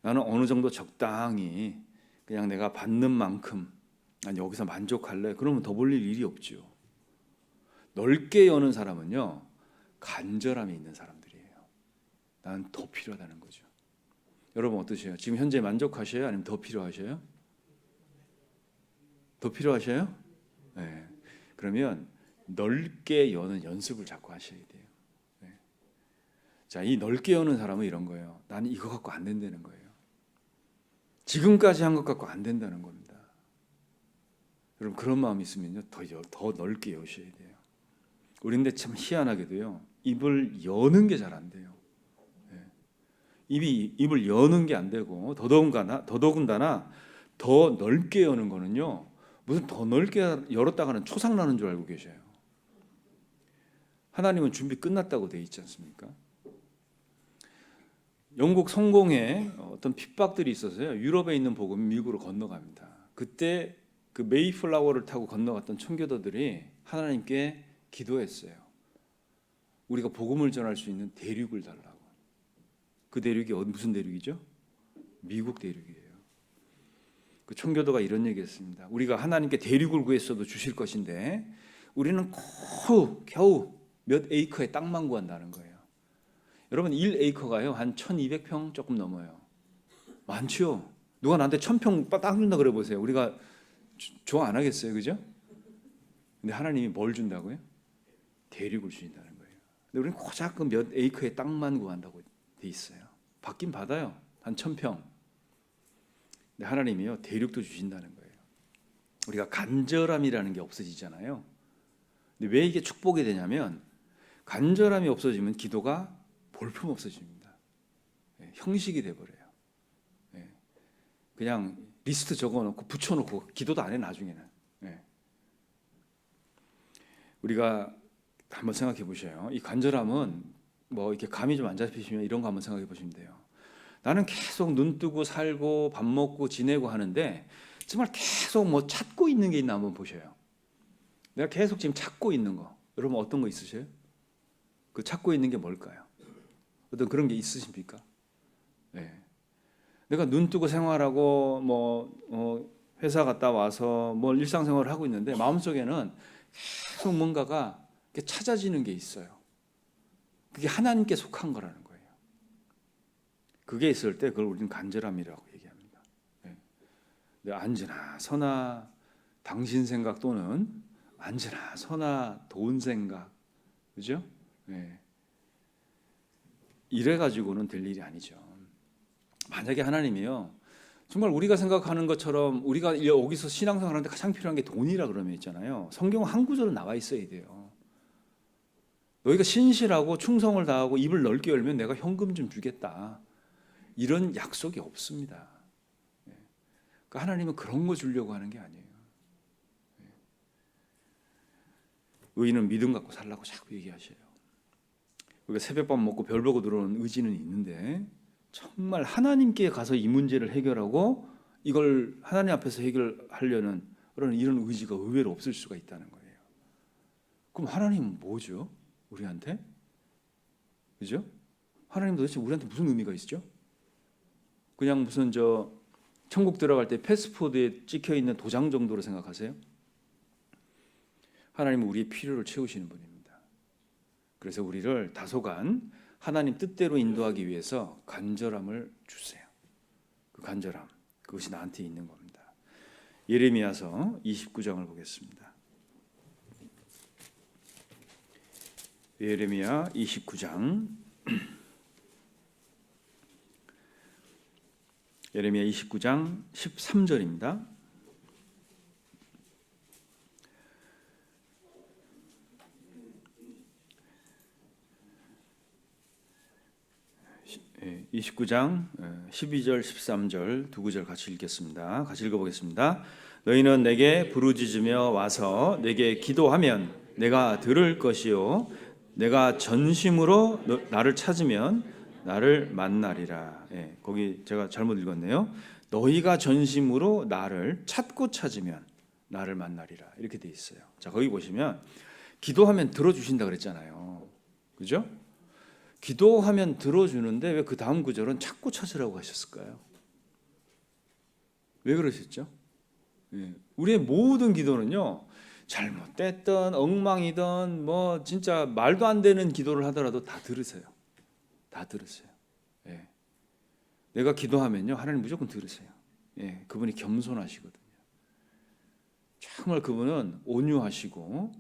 나는 어느 정도 적당히 그냥 내가 받는 만큼 난 여기서 만족할래. 그러면 더 벌릴 일이 없죠. 넓게 여는 사람은요, 간절함이 있는 사람들이에요. 나는 더 필요하다는 거죠. 여러분 어떠세요? 지금 현재 만족하셔요? 아니면 더 필요하셔요? 더 필요하셔요? 네. 그러면 넓게 여는 연습을 자꾸 하셔야 돼요. 네. 자, 이 넓게 여는 사람은 이런 거예요. 나는 이거 갖고 안 된다는 거예요. 지금까지 한 것 갖고 안 된다는 겁니다. 여러분 그런 마음이 있으면요 더 넓게 여셔야 돼요. 우리인데 참 희한하게도요 입을 여는 게 잘 안 돼요. 입을 여는 게 안 되고 더더군다나 더 넓게 여는 거는요 무슨 더 넓게 열었다가는 초상 나는 줄 알고 계셔요. 하나님은 준비 끝났다고 돼 있지 않습니까? 영국 성공에 어떤 핍박들이 있어서요 유럽에 있는 복음이 미국으로 건너갑니다. 그때 그 메이플라워를 타고 건너갔던 청교도들이 하나님께 기도했어요. 우리가 복음을 전할 수 있는 대륙을 달라고. 그 대륙이 무슨 대륙이죠? 미국 대륙이에요. 그 청교도가 이런 얘기했습니다. 우리가 하나님께 대륙을 구했어도 주실 것인데 우리는 겨우 몇 에이커의 땅만 구한다는 거예요. 여러분 1에이커가요 한 1200평 조금 넘어요. 많죠? 누가 나한테 1000평 땅 준다 그래 보세요. 우리가 좋아 안 하겠어요, 그죠? 근데 하나님이 뭘 준다고요? 대륙을 주신다는 거예요. 근데 우리는 고작 그 몇 에이커의 땅만 구한다고 돼 있어요. 받긴 받아요, 한 1000평. 근데 하나님이요 대륙도 주신다는 거예요. 우리가 간절함이라는 게 없어지잖아요. 근데 왜 이게 축복이 되냐면 간절함이 없어지면 기도가 볼품 없어집니다. 형식이 돼버려요. 그냥 리스트 적어놓고 붙여놓고 기도도 안 해 나중에는. 우리가 한번 생각해 보셔요. 이 간절함은 뭐 이렇게 감이 좀 안 잡히시면 이런 거 한번 생각해 보시면 돼요. 나는 계속 눈 뜨고 살고 밥 먹고 지내고 하는데 정말 계속 뭐 찾고 있는 게 있나 한번 보셔요. 내가 계속 지금 찾고 있는 거. 여러분 어떤 거 있으세요? 그 찾고 있는 게 뭘까요? 어떤 그런 게 있으십니까? 네. 내가 눈 뜨고 생활하고 회사 갔다 와서 뭐 일상생활을 하고 있는데 마음속에는 계속 뭔가가 찾아지는 게 있어요. 그게 하나님께 속한 거라는 거예요. 그게 있을 때 그걸 우리는 간절함이라고 얘기합니다. 네. 앉으나 서나 당신 생각 또는 앉으나 서나 돈 생각, 그죠? 네. 이래 가지고는 될 일이 아니죠. 만약에 하나님이요 정말 우리가 생각하는 것처럼 우리가 여기서 신앙생활하는데 가장 필요한 게 돈이라 그러면 있잖아요. 성경 한 구절은 나와 있어야 돼요. 너희가 신실하고 충성을 다하고 입을 넓게 열면 내가 현금 좀 주겠다. 이런 약속이 없습니다. 그러니까 하나님은 그런 거 주려고 하는 게 아니에요. 의인은 믿음 갖고 살라고 자꾸 얘기하셔요. 우리가 새벽밥 먹고 별 보고 들어오는 의지는 있는데 정말 하나님께 가서 이 문제를 해결하고 이걸 하나님 앞에서 해결하려는 그런 이런 의지가 의외로 없을 수가 있다는 거예요. 그럼 하나님은 뭐죠? 우리한테? 그죠? 하나님 도대체 우리한테 무슨 의미가 있죠? 그냥 무슨 천국 들어갈 때 패스포드에 찍혀 있는 도장 정도로 생각하세요? 하나님은 우리의 필요를 채우시는 분입니다. 그래서 우리를 다소간 하나님 뜻대로 인도하기 위해서 간절함을 주세요. 그 간절함, 그것이 나한테 있는 겁니다. 예레미야서 29장을 보겠습니다. 예레미야 29장 예레미야 29장 13절입니다. 예, 29장 12절 13절 두 구절 같이 읽겠습니다. 같이 읽어보겠습니다. 너희는 내게 부르짖으며 와서 내게 기도하면 내가 들을 것이요 내가 전심으로 나를 찾으면 나를 만나리라. 예, 거기 제가 잘못 읽었네요. 너희가 전심으로 나를 찾고 찾으면 나를 만나리라. 이렇게 돼 있어요. 자, 거기 보시면 기도하면 들어주신다 그랬잖아요. 그죠? 기도하면 들어주는데 왜 그 다음 구절은 찾고 찾으라고 하셨을까요? 왜 그러셨죠? 예, 우리의 모든 기도는요 잘못됐던 엉망이던 뭐 진짜 말도 안 되는 기도를 하더라도 다 들으세요. 다 들으세요. 예. 내가 기도하면요 하나님 무조건 들으세요. 예. 그분이 겸손하시거든요. 정말 그분은 온유하시고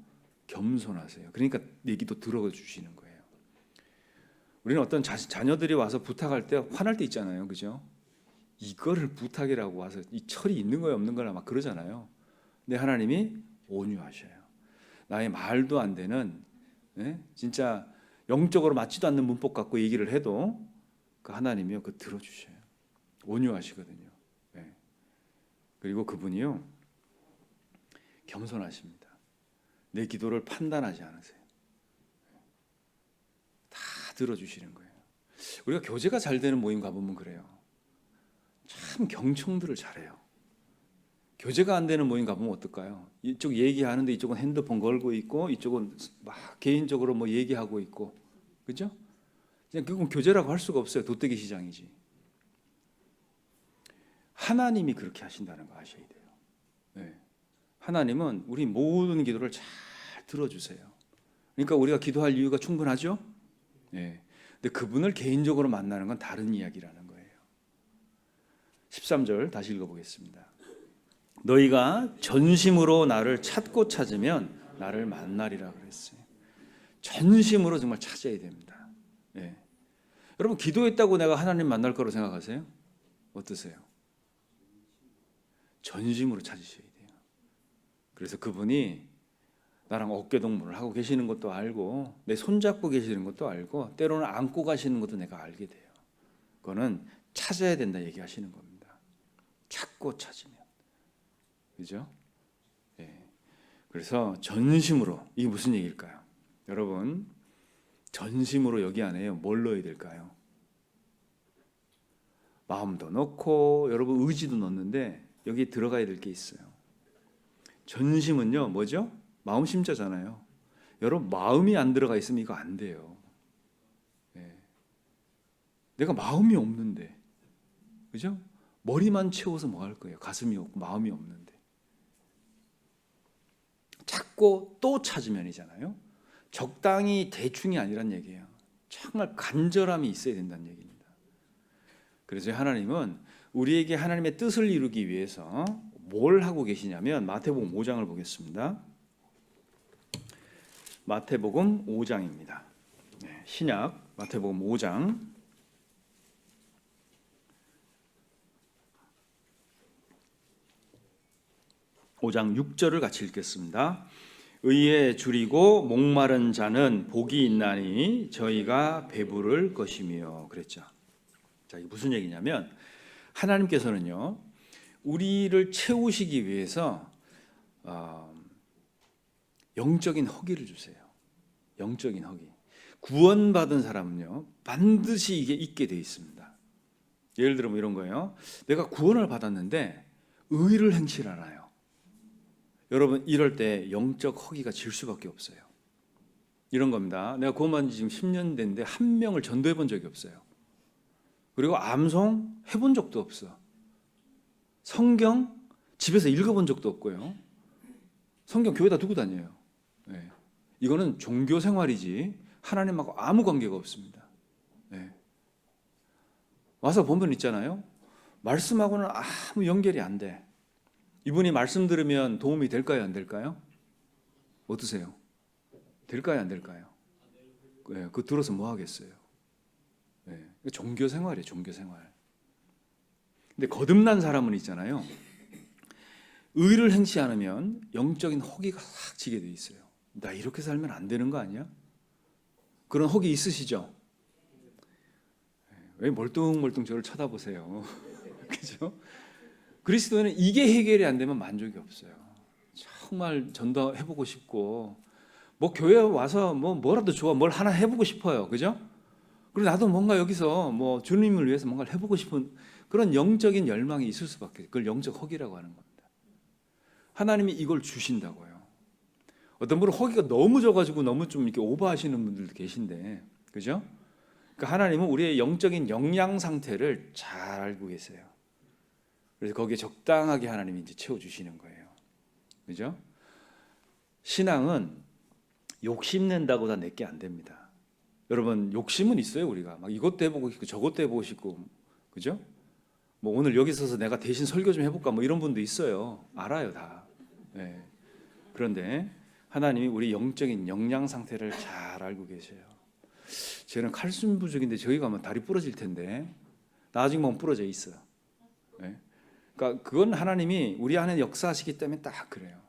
겸손하세요. 그러니까 내 기도 들어주시는 거예요. 우리는 어떤 자녀들이 와서 부탁할 때 화날 때 있잖아요, 그죠? 이거를 부탁이라고 와서 이 철이 있는 거야 없는 거나 막 그러잖아요. 근데 하나님이 온유하셔요. 나의 말도 안 되는 진짜 영적으로 맞지도 않는 문법 갖고 얘기를 해도 그 하나님이요 그 들어주셔요. 온유하시거든요. 네. 그리고 그분이요 겸손하십니다. 내 기도를 판단하지 않으세요. 다 들어주시는 거예요. 우리가 교제가 잘 되는 모임 가보면 그래요. 참 경청들을 잘해요. 교제가 안 되는 모임 가보면 어떨까요? 이쪽 얘기하는데 이쪽은 핸드폰 걸고 있고 이쪽은 막 개인적으로 뭐 얘기하고 있고, 그죠? 그냥 그건 교제라고 할 수가 없어요. 도떼기 시장이지. 하나님이 그렇게 하신다는 거 아셔야 돼요. 네. 하나님은 우리 모든 기도를 잘 들어주세요. 그러니까 우리가 기도할 이유가 충분하죠? 네. 근데 그분을 개인적으로 만나는 건 다른 이야기라는 거예요. 13절 다시 읽어보겠습니다. 너희가 전심으로 나를 찾고 찾으면 나를 만나리라 그랬어요. 전심으로 정말 찾아야 됩니다. 네. 여러분 기도했다고 내가 하나님 만날 거라고 생각하세요? 어떠세요? 전심으로 찾으셔야 돼요. 그래서 그분이 나랑 어깨동무를 하고 계시는 것도 알고 내 손잡고 계시는 것도 알고 때로는 안고 가시는 것도 내가 알게 돼요. 그거는 찾아야 된다 얘기하시는 겁니다. 찾고 찾으면. 그죠? 예. 그래서 전심으로 이게 무슨 얘기일까요? 여러분 전심으로 여기 안에요 뭘 넣어야 될까요? 마음도 넣고 여러분 의지도 넣는데 여기 들어가야 될 게 있어요. 전심은요 뭐죠? 마음 심자잖아요. 여러분 마음이 안 들어가 있으면 이거 안 돼요. 예. 내가 마음이 없는데, 그죠? 머리만 채워서 뭐 할 거예요? 가슴이 없고 마음이 없는데. 찾고 또 찾으면이잖아요. 적당히 대충이 아니란 얘기예요. 정말 간절함이 있어야 된다는 얘기입니다. 그래서 하나님은 우리에게 하나님의 뜻을 이루기 위해서 뭘 하고 계시냐면 마태복음 5장을 보겠습니다. 마태복음 5장입니다. 신약 마태복음 5장 5장 6절을 같이 읽겠습니다. 의에 줄이고 목마른 자는 복이 있나니 저희가 배부를 것이며 그랬죠. 자, 이게 무슨 얘기냐면 하나님께서는요 우리를 채우시기 위해서 영적인 허기를 주세요. 영적인 허기. 구원받은 사람은요 반드시 이게 있게 돼 있습니다. 예를 들면 이런 거예요. 내가 구원을 받았는데 의를 행치 않아요. 여러분 이럴 때 영적 허기가 질 수밖에 없어요. 이런 겁니다. 내가 구원받은 지 지금 10년 됐는데 한 명을 전도해 본 적이 없어요. 그리고 암송 해본 적도 없어. 성경 집에서 읽어본 적도 없고요. 성경 교회에다 두고 다녀요. 네. 이거는 종교 생활이지 하나님하고 아무 관계가 없습니다. 네. 와서 보면 있잖아요. 말씀하고는 아무 연결이 안 돼. 이분이 말씀 들으면 도움이 될까요? 안 될까요? 어떠세요? 될까요? 안 될까요? 네, 그거 들어서 뭐 하겠어요? 네, 종교 생활이에요. 종교 생활. 근데 거듭난 사람은 있잖아요. 의를 행치 않으면 영적인 허기가 확 지게 돼 있어요. 나 이렇게 살면 안 되는 거 아니야? 그런 허기 있으시죠? 왜 멀뚱멀뚱 저를 쳐다보세요? 그죠? 그리스도인은 이게 해결이 안 되면 만족이 없어요. 정말 전도해보고 싶고 뭐 교회 와서 뭐라도 좋아 뭘 하나 해보고 싶어요. 그죠? 그리고 나도 뭔가 여기서 뭐 주님을 위해서 뭔가를 해보고 싶은 그런 영적인 열망이 있을 수밖에. 그걸 영적 허기라고 하는 겁니다. 하나님이 이걸 주신다고요. 어떤 분은 허기가 너무 져가지고 너무 좀 이렇게 오버하시는 분들도 계신데, 그죠? 그러니까 하나님은 우리의 영적인 영양 상태를 잘 알고 계세요. 그래서 거기에 적당하게 하나님이 이제 채워주시는 거예요. 그죠? 신앙은 욕심낸다고 다 내게 안 됩니다. 여러분 욕심은 있어요. 우리가 막 이것도 해보고 싶고 저것도 해보고 싶고, 그죠? 뭐 오늘 여기 서서 내가 대신 설교 좀 해볼까 뭐 이런 분도 있어요. 알아요 다. 네. 그런데 하나님이 우리 영적인 영양 상태를 잘 알고 계셔요. 쟤는 칼슘 부족인데 저기 가면 다리 부러질 텐데 나중에 보면 부러져 있어요. 네. 그러니까 그건 하나님이 우리 안에 역사하시기 때문에 딱 그래요.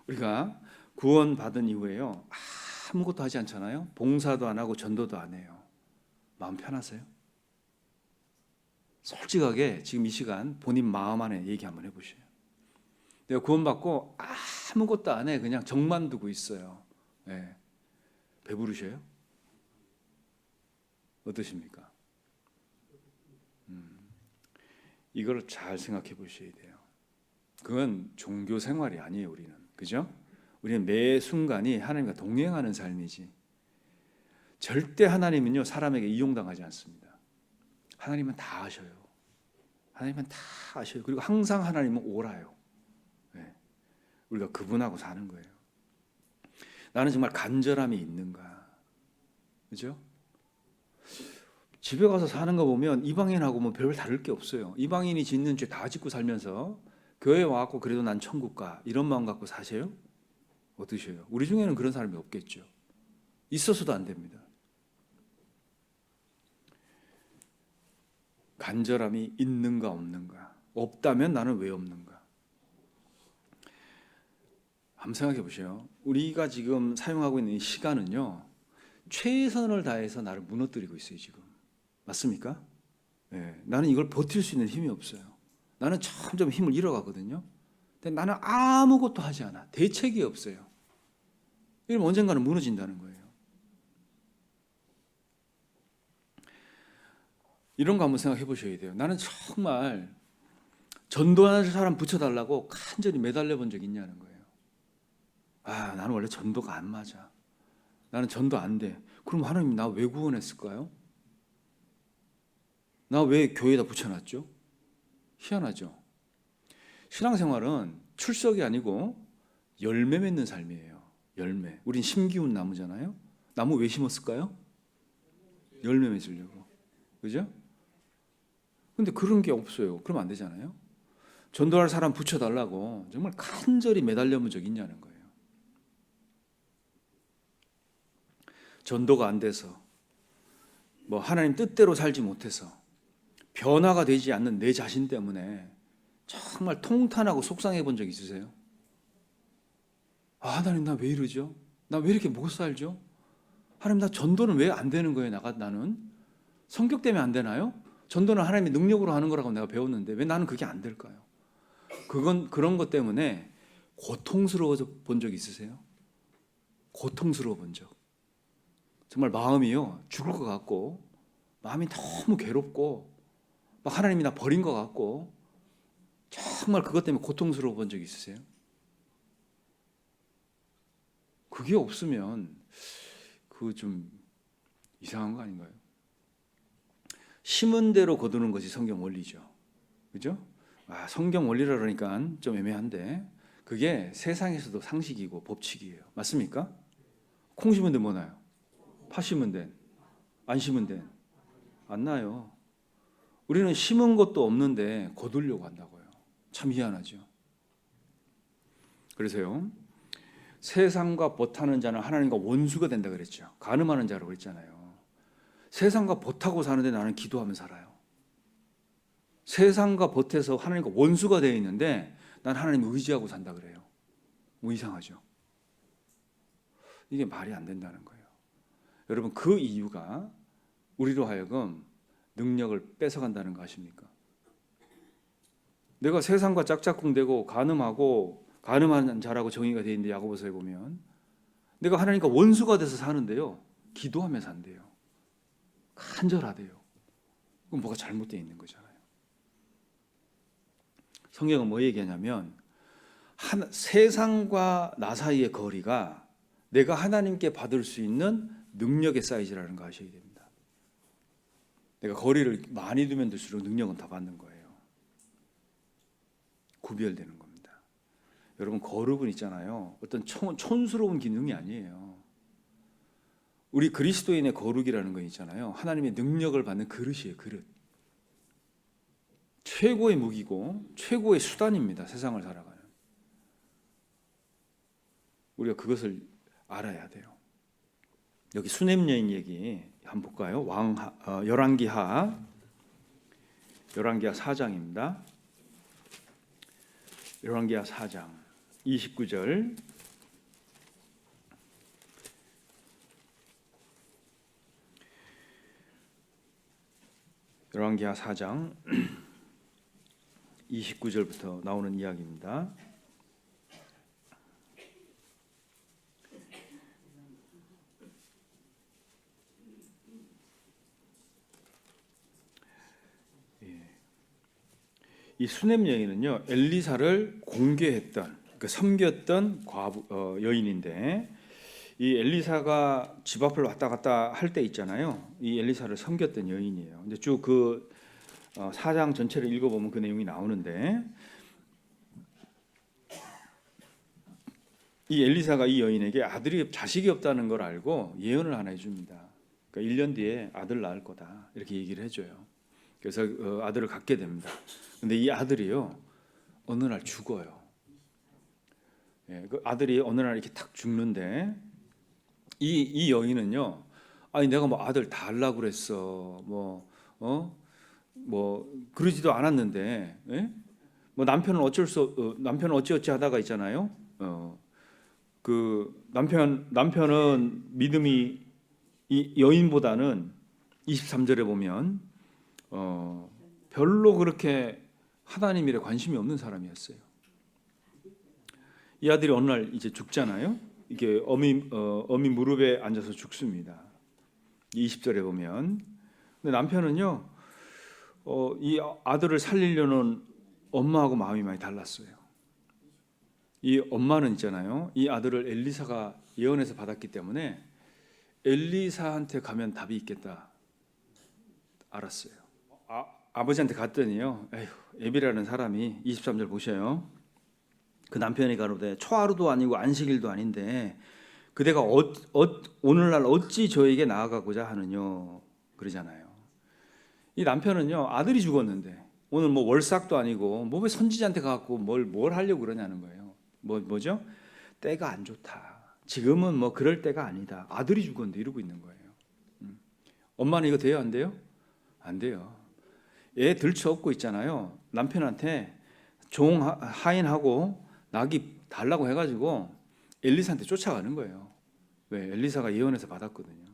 우리가 구원 받은 이후에요, 아무것도 하지 않잖아요. 봉사도 안 하고 전도도 안 해요. 마음 편하세요? 솔직하게 지금 이 시간 본인 마음 안에 얘기 한번 해보세요. 내가 구원받고 아무것도 안 해. 그냥 정만 두고 있어요. 네. 배부르셔요? 어떠십니까? 이걸 잘 생각해 보셔야 돼요. 그건 종교 생활이 아니에요. 우리는, 그죠? 우리는 매 순간이 하나님과 동행하는 삶이지. 절대 하나님은요 사람에게 이용당하지 않습니다. 하나님은 다 아셔요. 하나님은 다 아셔요. 그리고 항상 하나님은 오라요. 네. 우리가 그분하고 사는 거예요. 나는 정말 간절함이 있는가, 그죠? 집에 가서 사는 거 보면 이방인하고 뭐 별 다를 게 없어요. 이방인이 짓는 죄 다 짓고 살면서 교회 와갖고 그래도 난 천국 가 이런 마음 갖고 사세요? 어떠셔요? 우리 중에는 그런 사람이 없겠죠. 있어서도 안 됩니다. 간절함이 있는가 없는가. 없다면 나는 왜 없는가. 한번 생각해 보세요. 우리가 지금 사용하고 있는 이 시간은요 최선을 다해서 나를 무너뜨리고 있어요 지금. 맞습니까? 네, 나는 이걸 버틸 수 있는 힘이 없어요. 나는 점점 힘을 잃어가거든요. 근데 나는 아무것도 하지 않아. 대책이 없어요. 이러면 언젠가는 무너진다는 거예요. 이런 거 한번 생각해 보셔야 돼요. 나는 정말 전도하는 사람 붙여달라고 간절히 매달려 본 적이 있냐는 거예요. 나는 원래 전도가 안 맞아. 나는 전도 안 돼. 그럼 하나님이 나 왜 구원했을까요? 나 왜 교회에다 붙여놨죠? 희한하죠. 신앙생활은 출석이 아니고 열매 맺는 삶이에요. 열매. 우린 심기운 나무잖아요. 나무 왜 심었을까요? 열매 맺으려고. 그죠? 근데 그런 게 없어요. 그러면 안 되잖아요. 전도할 사람 붙여달라고 정말 간절히 매달려 본 적이 있냐는 거예요. 전도가 안 돼서 뭐 하나님 뜻대로 살지 못해서 변화가 되지 않는 내 자신 때문에 정말 통탄하고 속상해 본 적 있으세요? 하나님 나 왜 이러죠? 나 왜 이렇게 못 살죠? 하나님 나 전도는 왜 안 되는 거예요? 나는 성격 때문에 안 되나요? 전도는 하나님의 능력으로 하는 거라고 내가 배웠는데 왜 나는 그게 안 될까요? 그건 그런 것 때문에 고통스러워져 본 적 있으세요? 고통스러워 본 적. 정말 마음이요 죽을 것 같고 마음이 너무 괴롭고 막 하나님이 나 버린 것 같고 정말 그것 때문에 고통스러워 본 적 있으세요? 그게 없으면 그거 좀 이상한 거 아닌가요? 심은 대로 거두는 것이 성경 원리죠. 그죠? 성경 원리라 그러니까 좀 애매한데 그게 세상에서도 상식이고 법칙이에요. 맞습니까? 콩 심은 데 뭐 나요? 파 심은 데, 안 심은 데 안 나요. 우리는 심은 것도 없는데 거두려고 한다고요. 참 희한하죠. 그래서요. 세상과 벗하는 자는 하나님과 원수가 된다 그랬죠. 간음하는 자라고 그랬잖아요. 세상과 벗하고 사는데 나는 기도하며 살아요. 세상과 벗해서 하나님과 원수가 되어 있는데 난 하나님을 의지하고 산다 그래요. 뭐 이상하죠. 이게 말이 안 된다는 거예요. 여러분 그 이유가 우리로 하여금 능력을 뺏어간다는 거 아십니까? 내가 세상과 짝짝꿍대고 간음하는 자라고 정의가 되어 있는데 야고보서에 보면 내가 하나님과 원수가 돼서 사는데요. 기도하며 산대요. 간절하대요. 그럼 뭐가 잘못되어 있는 거잖아요. 성경은 뭐 얘기하냐면 세상과 나 사이의 거리가 내가 하나님께 받을 수 있는 능력의 사이즈라는 거 아셔야 됩니다. 내가 거리를 많이 두면 둘수록 능력은 더 받는 거예요. 구별되는 겁니다. 여러분, 거룩은 있잖아요, 어떤 촌스러운 기능이 아니에요. 우리 그리스도인의 거룩이라는 거 있잖아요, 하나님의 능력을 받는 그릇이에요. 그릇. 최고의 무기고 최고의 수단입니다. 세상을 살아가는. 우리가 그것을 알아야 돼요. 여기 수냄 여인 얘기 한번 볼까요? 열왕기하 4장입니다. 열왕기하 4장 29절. 열왕기하 4장 29절부터 나오는 이야기입니다. 이 수냄 여인은요, 엘리사를 공개했던, 그러니까 섬겼던 여인인데, 이 엘리사가 집 앞을 왔다 갔다 할 때 있잖아요, 이 엘리사를 섬겼던 여인이에요. 근데 쭉 그 4장 전체를 읽어보면 그 내용이 나오는데, 이 엘리사가 이 여인에게 자식이 없다는 걸 알고 예언을 하나 해줍니다. 그러니까 1년 뒤에 아들 낳을 거다, 이렇게 얘기를 해줘요. 그래서 아들을 갖게 됩니다. 근데 이 아들이요, 어느 날 죽어요. 예, 그 아들이 어느 날 이렇게 탁 죽는데, 이 여인은요, 아니 내가 뭐 아들 다 하려고 그랬어, 뭐 그러지도 않았는데, 예? 뭐 남편은 어찌어찌 하다가 있잖아요. 그 남편은 믿음이 이 여인보다는 23절에 보면 별로 그렇게 하나님 일에 관심이 없는 사람이었어요. 이 아들이 어느 날 이제 죽잖아요. 이게 어미 무릎에 앉아서 죽습니다. 20절에 보면. 근데 남편은요, 이 아들을 살리려는 엄마하고 마음이 많이 달랐어요. 이 엄마는 있잖아요, 이 아들을 엘리사가 예언해서 받았기 때문에 엘리사한테 가면 답이 있겠다 알았어요. 아버지한테 갔더니요, 에휴, 애비라는 사람이 23절 보셔요. 그 남편이 가로되 초하루도 아니고 안식일도 아닌데 그대가 오늘날 어찌 저에게 나아가고자 하느뇨, 그러잖아요. 이 남편은요, 아들이 죽었는데 오늘 뭐 월삭도 아니고 뭐 왜 선지자한테 가갖고 뭘 하려고 그러냐는 거예요. 뭐죠? 때가 안 좋다, 지금은 뭐 그럴 때가 아니다, 아들이 죽었는데, 이러고 있는 거예요. 엄마는 이거 돼요, 안 돼요? 안 돼요. 애 들쳐업고 있잖아요. 남편한테 종 하인하고 낙이 달라고 해가지고 엘리사한테 쫓아가는 거예요. 왜? 엘리사가 예언해서 받았거든요.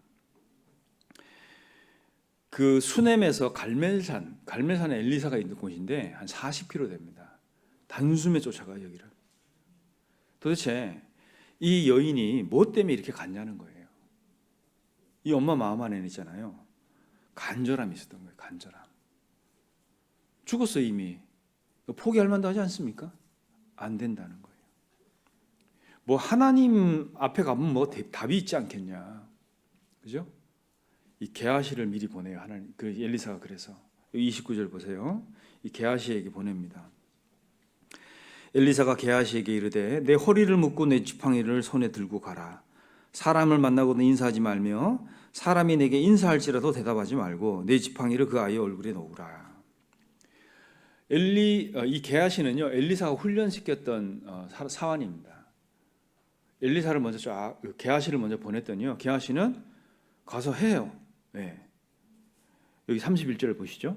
그 수넴에서 갈멜산에 엘리사가 있는 곳인데 한 40km 됩니다. 단숨에 쫓아가요, 여기를. 도대체 이 여인이 뭐 때문에 이렇게 갔냐는 거예요. 이 엄마 마음 안에는 있잖아요, 간절함이 있었던 거예요. 간절함. 죽었어 이미. 포기할 만도 하지 않습니까? 안 된다는 거예요. 뭐 하나님 앞에 가면 뭐 답이 있지 않겠냐, 그죠? 이 게하시를 미리 보내요, 하나님. 그 엘리사가. 그래서 29절 보세요. 이 게하시에게 보냅니다. 엘리사가 게하시에게 이르되 내 허리를 묶고 내 지팡이를 손에 들고 가라. 사람을 만나고는 인사하지 말며 사람이 내게 인사할지라도 대답하지 말고 내 지팡이를 그 아이의 얼굴에 놓으라. 이 게하시는요, 엘리사가 훈련시켰던 사환입니다. 엘리사를 먼저 게하시를 먼저 보냈더니요, 게하시는 가서 해요. 네. 여기 31절을 보시죠.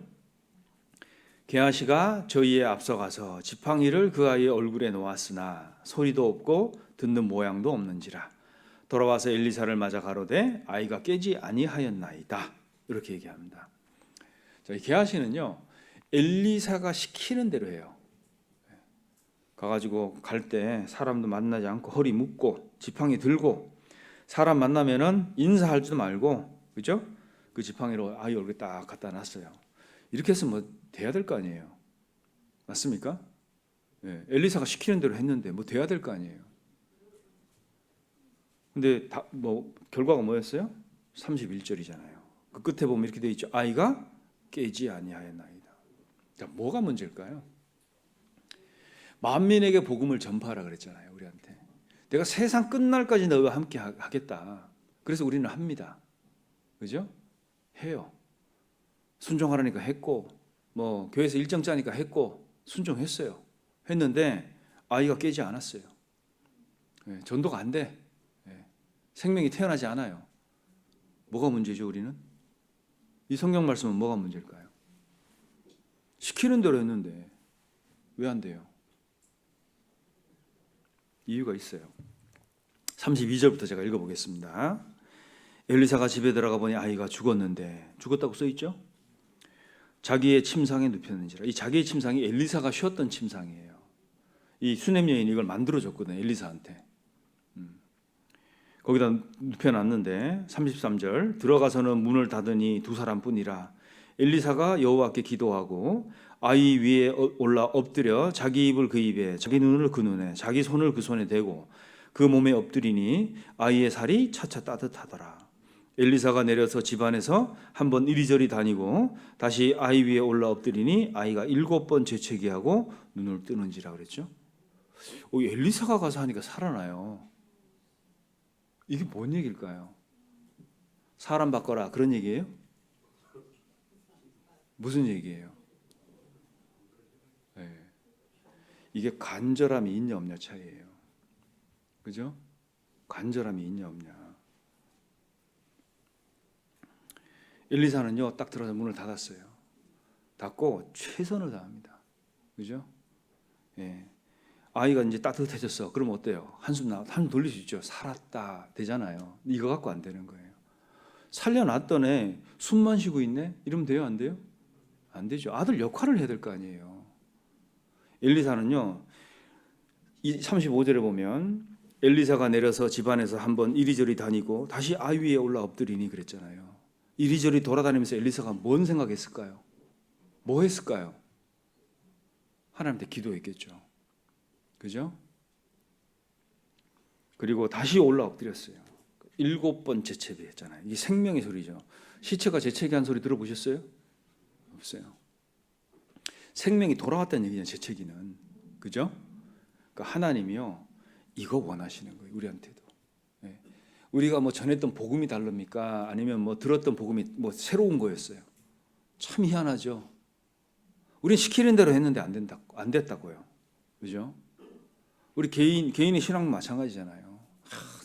게하시가 저희에 앞서가서 지팡이를 그 아이의 얼굴에 놓았으나 소리도 없고 듣는 모양도 없는지라. 돌아와서 엘리사를 맞아 가로되 아이가 깨지 아니하였나이다, 이렇게 얘기합니다. 자, 게하시는요, 엘리사가 시키는 대로 해요. 가가지고 갈 때 사람도 만나지 않고 허리 묶고 지팡이 들고, 사람 만나면은 인사할지도 말고, 그죠? 그 지팡이로 아이 얼굴에 딱 갖다 놨어요. 이렇게 해서 뭐 돼야 될 거 아니에요, 맞습니까? 네, 엘리사가 시키는 대로 했는데 뭐 돼야 될 거 아니에요. 근데 결과가 뭐였어요? 31절이잖아요. 그 끝에 보면 이렇게 돼 있죠. 아이가 깨지 아니하였나이다. 자, 뭐가 문제일까요? 만민에게 복음을 전파하라 그랬잖아요. 우리한테. 내가 세상 끝날까지 너와 함께 하겠다. 그래서 우리는 합니다. 그죠? 해요. 순종하라니까 했고, 뭐 교회에서 일정 짜니까 했고, 순종했어요. 했는데 아이가 깨지 않았어요. 전도가 안 돼. 생명이 태어나지 않아요. 뭐가 문제죠, 우리는? 이 성경 말씀은 뭐가 문제일까요? 시키는 대로 했는데 왜 안 돼요? 이유가 있어요. 32절부터 제가 읽어보겠습니다. 엘리사가 집에 들어가 보니 아이가 죽었는데, 죽었다고 써있죠? 자기의 침상에 눕혔는지라. 이 자기의 침상이 엘리사가 쉬었던 침상이에요. 이 수냄 여인이 이걸 만들어줬거든요, 엘리사한테. 거기다 눕혀놨는데 33절 들어가서는 문을 닫으니 두 사람뿐이라. 엘리사가 여호와께 기도하고 아이 위에 올라 엎드려 자기 입을 그 입에, 자기 눈을 그 눈에, 자기 손을 그 손에 대고 그 몸에 엎드리니 아이의 살이 차차 따뜻하더라. 엘리사가 내려서 집안에서 한번 이리저리 다니고 다시 아이 위에 올라 엎드리니 아이가 7번 재채기하고 눈을 뜨는지라 그랬죠. 엘리사가 가서 하니까 살아나요. 이게 뭔 얘기일까요? 사람 바꿔라 그런 얘기예요? 무슨 얘기예요? 네. 이게 간절함이 있냐 없냐 차이예요. 그죠? 간절함이 있냐 없냐. 엘리사는요, 딱 들어서 문을 닫았어요. 닫고 최선을 다합니다. 그죠? 예. 아이가 이제 따뜻해졌어. 그럼 어때요? 한숨 돌릴 수 있죠. 살았다 되잖아요. 이거 갖고 안 되는 거예요. 살려놨던 애 숨만 쉬고 있네? 이러면 돼요? 안 돼요? 안 되죠. 아들 역할을 해야 될 거 아니에요. 엘리사는요, 35절에 보면 엘리사가 내려서 집안에서 한번 이리저리 다니고 다시 아이 위에 올라 엎드리니 그랬잖아요. 이리저리 돌아다니면서 엘리사가 뭔 생각했을까요? 뭐 했을까요? 하나님한테 기도했겠죠. 그죠? 그리고 다시 올라 엎드렸어요. 7번 재채기 했잖아요. 이게 생명의 소리죠. 시체가 재채기한 소리 들어보셨어요? 없어요. 생명이 돌아왔다는 얘기냐, 재채기는. 그죠? 그러니까 하나님이요, 이거 원하시는 거예요, 우리한테도. 네. 우리가 뭐 전했던 복음이 다릅니까? 아니면 뭐 들었던 복음이 뭐 새로운 거였어요? 참 희한하죠. 우린 시키는 대로 했는데 안 됐다고요. 그죠? 우리 개인의 신앙도 마찬가지잖아요.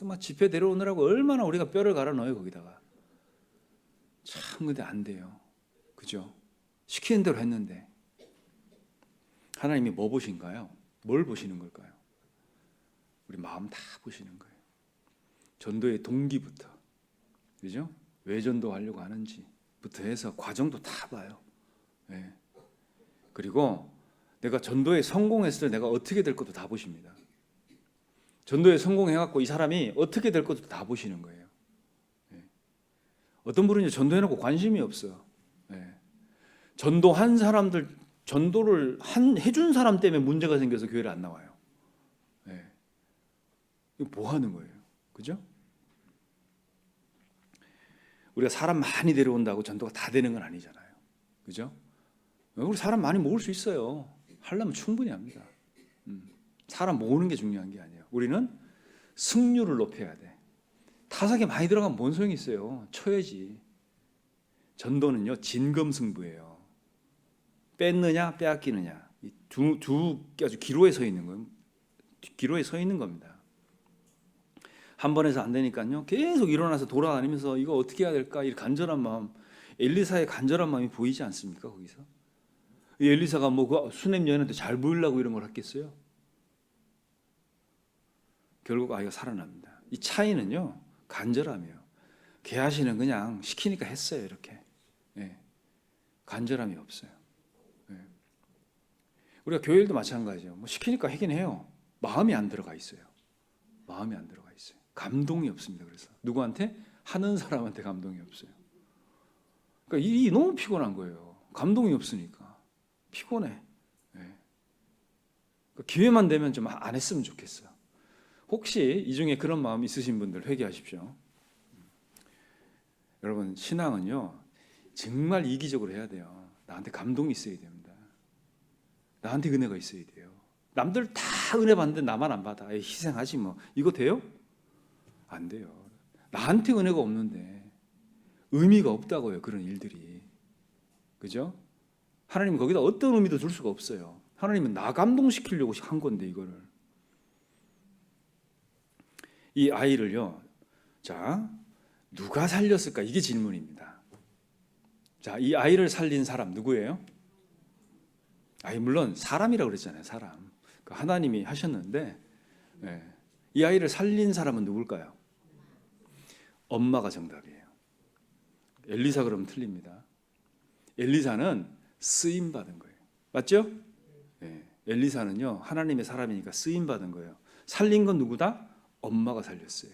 막 집회 데려오느라고 얼마나 우리가 뼈를 갈아 넣어요, 거기다가. 참, 근데 안 돼요. 그죠? 시키는 대로 했는데. 하나님이 뭐 보신가요? 뭘 보시는 걸까요? 우리 마음 다 보시는 거예요. 전도의 동기부터. 그죠? 왜 전도하려고 하는지부터 해서 과정도 다 봐요. 네. 그리고 내가 전도에 성공했을 때 내가 어떻게 될 것도 다 보십니다. 전도에 성공해갖고 이 사람이 어떻게 될 것도 다 보시는 거예요. 네. 어떤 분은 전도해놓고 관심이 없어요. 네. 전도한 사람들, 전도를 해준 사람 때문에 문제가 생겨서 교회를 안 나와요. 네. 이거 뭐 하는 거예요? 그죠? 우리가 사람 많이 데려온다고 전도가 다 되는 건 아니잖아요. 그죠? 우리 사람 많이 모을 수 있어요. 하려면 충분히 합니다. 사람 모으는 게 중요한 게 아니에요. 우리는 승률을 높여야 돼. 타석에 많이 들어가면 뭔 소용이 있어요. 쳐야지. 전도는요, 진검승부예요. 뺐느냐 빼앗기느냐, 아주 기로에 서 있는 거예요. 기로에 서 있는 겁니다. 한 번에서 안 되니까요, 계속 일어나서 돌아다니면서 이거 어떻게 해야 될까, 이 간절한 마음, 엘리사의 간절한 마음이 보이지 않습니까? 거기서 엘리사가 뭐 그 수냄 여인한테 잘 보이려고 이런 걸 했겠어요? 결국 아이가 살아납니다. 이 차이는요, 간절함이에요. 게하시는 그냥 시키니까 했어요, 이렇게. 네. 간절함이 없어요. 네. 우리가 교회 일도 마찬가지예요. 뭐 시키니까 하긴 해요. 마음이 안 들어가 있어요. 마음이 안 들어가 있어요. 감동이 없습니다. 그래서 누구한테? 하는 사람한테 감동이 없어요. 그러니까 일이 너무 피곤한 거예요. 감동이 없으니까 피곤해. 네. 그러니까 기회만 되면 좀 안 했으면 좋겠어요. 혹시 이 중에 그런 마음 있으신 분들 회개하십시오. 여러분, 신앙은요, 정말 이기적으로 해야 돼요. 나한테 감동이 있어야 됩니다. 나한테 은혜가 있어야 돼요. 남들 다 은혜 받는데 나만 안 받아. 에이, 희생하지 뭐. 이거 돼요? 안 돼요. 나한테 은혜가 없는데 의미가 없다고요. 그런 일들이. 그죠? 하나님은 거기다 어떤 의미도 줄 수가 없어요. 하나님은 나 감동시키려고 한 건데 이거를. 이 아이를요. 자, 누가 살렸을까? 이게 질문입니다. 자, 이 아이를 살린 사람 누구예요? 물론 사람이라고 그랬잖아요. 사람. 하나님이 하셨는데 이 아이를 살린 사람은 누굴까요? 엄마가 정답이에요. 엘리사 그러면 틀립니다. 엘리사는 쓰임 받은 거예요. 맞죠? 엘리사는요 하나님의 사람이니까 쓰임 받은 거예요. 살린 건 누구다? 엄마가 살렸어요.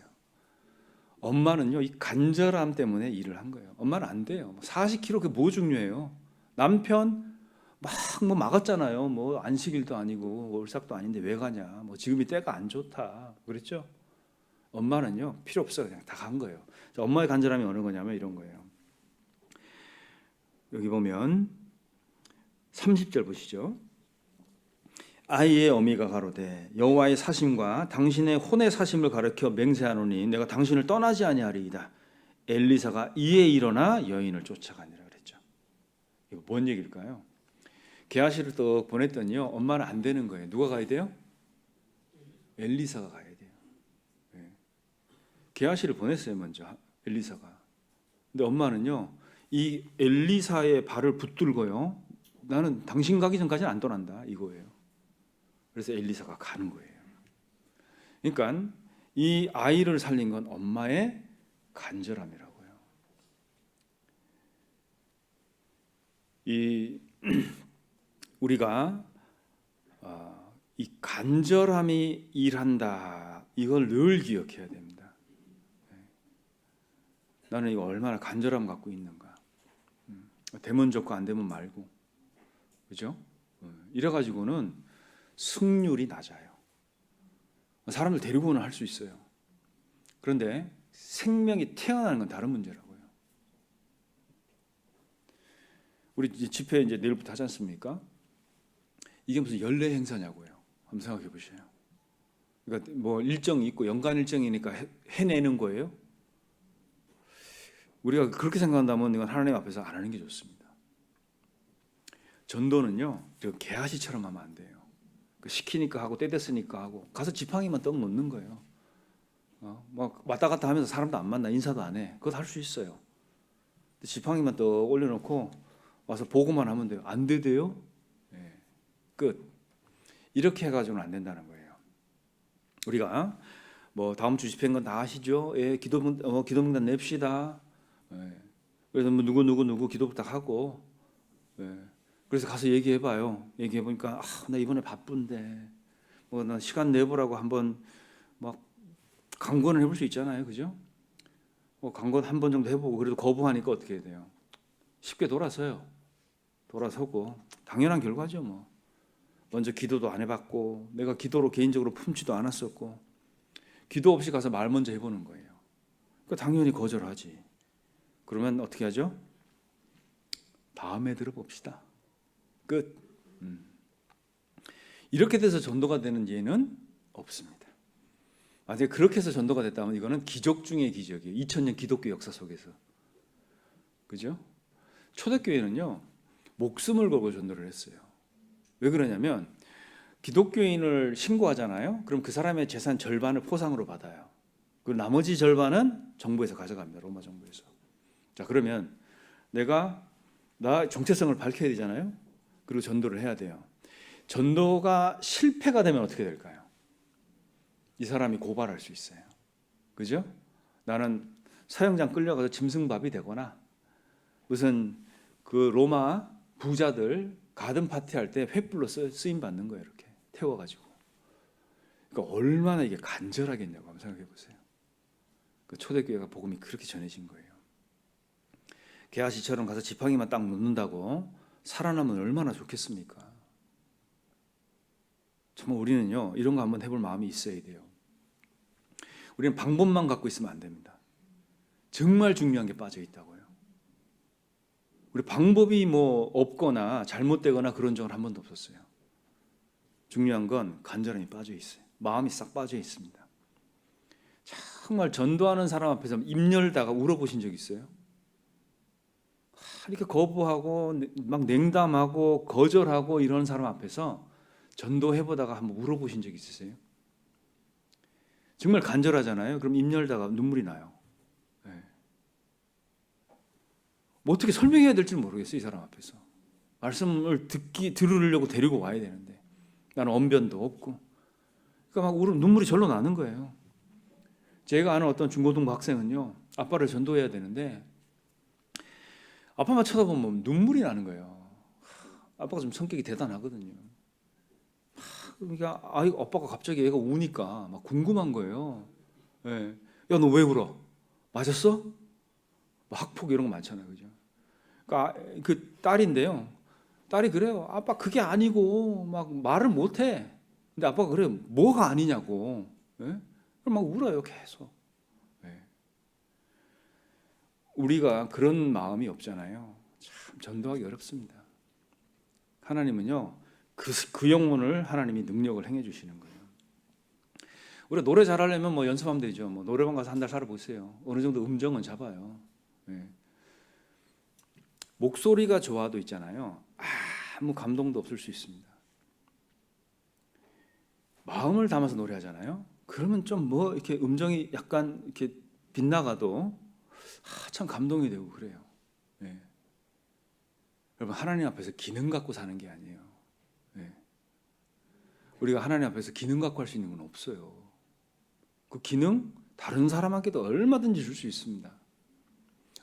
엄마는요 이 간절함 때문에 일을 한 거예요. 엄마는 안 돼요. 40kg 그게 뭐 중요해요? 남편 막 뭐 막았잖아요. 뭐 안식일도 아니고 월삭도 아닌데 왜 가냐? 뭐 지금이 때가 안 좋다. 그랬죠? 엄마는요 필요 없어요. 그냥 다 간 거예요. 자, 엄마의 간절함이 어느 거냐면 이런 거예요. 여기 보면 30절 보시죠. 아이의 어미가 가로되 여호와의 사심과 당신의 혼의 사심을 가르쳐 맹세하노니 내가 당신을 떠나지 아니하리이다. 엘리사가 이에 일어나 여인을 쫓아가니라 그랬죠. 이거 뭔 얘기일까요? 게하시를 또 보냈더니요 엄마는 안 되는 거예요. 누가 가야 돼요? 엘리사가 가야 돼요. 게하시를 보냈어요 먼저 엘리사가. 근데 엄마는요 이 엘리사의 발을 붙들고요 나는 당신 가기 전까지는 안 떠난다 이거예요. 그래서 엘리사가 가는 거예요. 그러니까 이 아이를 살린 건 엄마의 간절함이라고요. 우리가 이 간절함이 일한다. 이걸 늘 기억해야 됩니다. 나는 이거 얼마나 간절함 갖고 있는가. 되면 좋고 안 되면 말고, 그죠? 이래가지고는 승률이 낮아요. 사람들 데리고는 할 수 있어요. 그런데 생명이 태어나는 건 다른 문제라고요. 우리 집회 이제 내일부터 하지 않습니까? 이게 무슨 연례 행사냐고요. 한번 생각해 보세요. 그러니까 뭐 일정이 있고 연간 일정이니까 해내는 거예요. 우리가 그렇게 생각한다면 이건 하나님 앞에서 안 하는 게 좋습니다. 전도는요, 개아시처럼 하면 안 돼요. 시키니까 하고 때 됐으니까 하고 가서 지팡이만 떡 놓는 거예요. 막 왔다 갔다 하면서 사람도 안 만나 인사도 안 해. 그것도 할 수 있어요. 지팡이만 떡 올려놓고 와서 보고만 하면 돼요. 안 되대요? 네. 끝. 이렇게 해가지고는 안 된다는 거예요. 우리가 뭐 다음 주 집회인 건 다 아시죠? 예, 기도문단 냅시다. 예. 그래서 뭐 누구 기도 부탁하고. 예. 그래서 가서 얘기해봐요. 얘기해보니까 나 이번에 바쁜데 뭐 나 시간 내보라고 한번 막 강권을 해볼 수 있잖아요, 그죠? 강권 한 번 정도 해보고 그래도 거부하니까 어떻게 해야 돼요? 쉽게 돌아서고 당연한 결과죠, 뭐. 먼저 기도도 안 해봤고 내가 기도로 개인적으로 품지도 않았었고 기도 없이 가서 말 먼저 해보는 거예요. 그러니까 당연히 거절하지. 그러면 어떻게 하죠? 다음에 들어봅시다. 끝. 이렇게 돼서 전도가 되는 예는 없습니다. 만약에 그렇게 해서 전도가 됐다면 이거는 기적 중의 기적이에요. 2000년 기독교 역사 속에서. 그죠? 초대교회는요 목숨을 걸고 전도를 했어요. 왜 그러냐면 기독교인을 신고하잖아요. 그럼 그 사람의 재산 절반을 포상으로 받아요. 그리고 나머지 절반은 정부에서 가져갑니다. 로마 정부에서. 자, 그러면 나 정체성을 밝혀야 되잖아요. 그리고 전도를 해야 돼요. 전도가 실패가 되면 어떻게 될까요? 이 사람이 고발할 수 있어요. 그죠? 나는 사형장 끌려가서 짐승밥이 되거나 무슨 그 로마 부자들 가든 파티 할 때 횃불로 쓰임 받는 거예요. 이렇게 태워가지고. 그러니까 얼마나 이게 간절하겠냐고 한번 생각해 보세요. 그 초대교회가 복음이 그렇게 전해진 거예요. 게하시처럼 가서 지팡이만 딱 놓는다고 살아나면 얼마나 좋겠습니까? 정말 우리는요 이런 거 한번 해볼 마음이 있어야 돼요. 우리는 방법만 갖고 있으면 안 됩니다. 정말 중요한 게 빠져 있다고요. 우리 방법이 뭐 없거나 잘못되거나 그런 적은 한 번도 없었어요. 중요한 건 간절함이 빠져 있어요. 마음이 싹 빠져 있습니다. 정말 전도하는 사람 앞에서 입 열다가 울어보신 적 있어요? 이렇게 거부하고 막 냉담하고 거절하고 이런 사람 앞에서 전도해보다가 한번 울어보신 적 있으세요? 정말 간절하잖아요. 그럼 입 열다가 눈물이 나요. 네. 뭐 어떻게 설명해야 될지 모르겠어요. 이 사람 앞에서 말씀을 들으려고 데리고 와야 되는데 나는 언변도 없고, 그러니까 막 눈물이 절로 나는 거예요. 제가 아는 어떤 중고등부 학생은요, 아빠를 전도해야 되는데 아빠만 쳐다보면 눈물이 나는 거예요. 아빠가 좀 성격이 대단하거든요. 그러니까 아빠가 갑자기 애가 우니까 막 궁금한 거예요. 예. 야, 너 왜 울어? 맞았어? 막 학폭 이런 거 많잖아요, 그죠? 그러니까 그 딸인데요. 딸이 그래요. 아빠 그게 아니고 막 말을 못해. 근데 아빠가 그래요. 뭐가 아니냐고. 예? 그럼 막 울어요, 계속. 예. 우리가 그런 마음이 없잖아요. 참 전도하기 어렵습니다. 하나님은요, 그 영혼을 하나님이 능력을 행해 주시는 거예요. 우리가 노래 잘하려면 뭐 연습하면 되죠. 뭐 노래방 가서 한 달 살아보세요. 어느 정도 음정은 잡아요. 예. 목소리가 좋아도 있잖아요. 아무 감동도 없을 수 있습니다. 마음을 담아서 노래하잖아요. 그러면 좀 뭐 이렇게 음정이 약간 이렇게 빗나가도 참 감동이 되고 그래요. 예. 여러분, 하나님 앞에서 기능 갖고 사는 게 아니에요. 예. 우리가 하나님 앞에서 기능 갖고 할 수 있는 건 없어요. 그 기능 다른 사람에게도 얼마든지 줄 수 있습니다.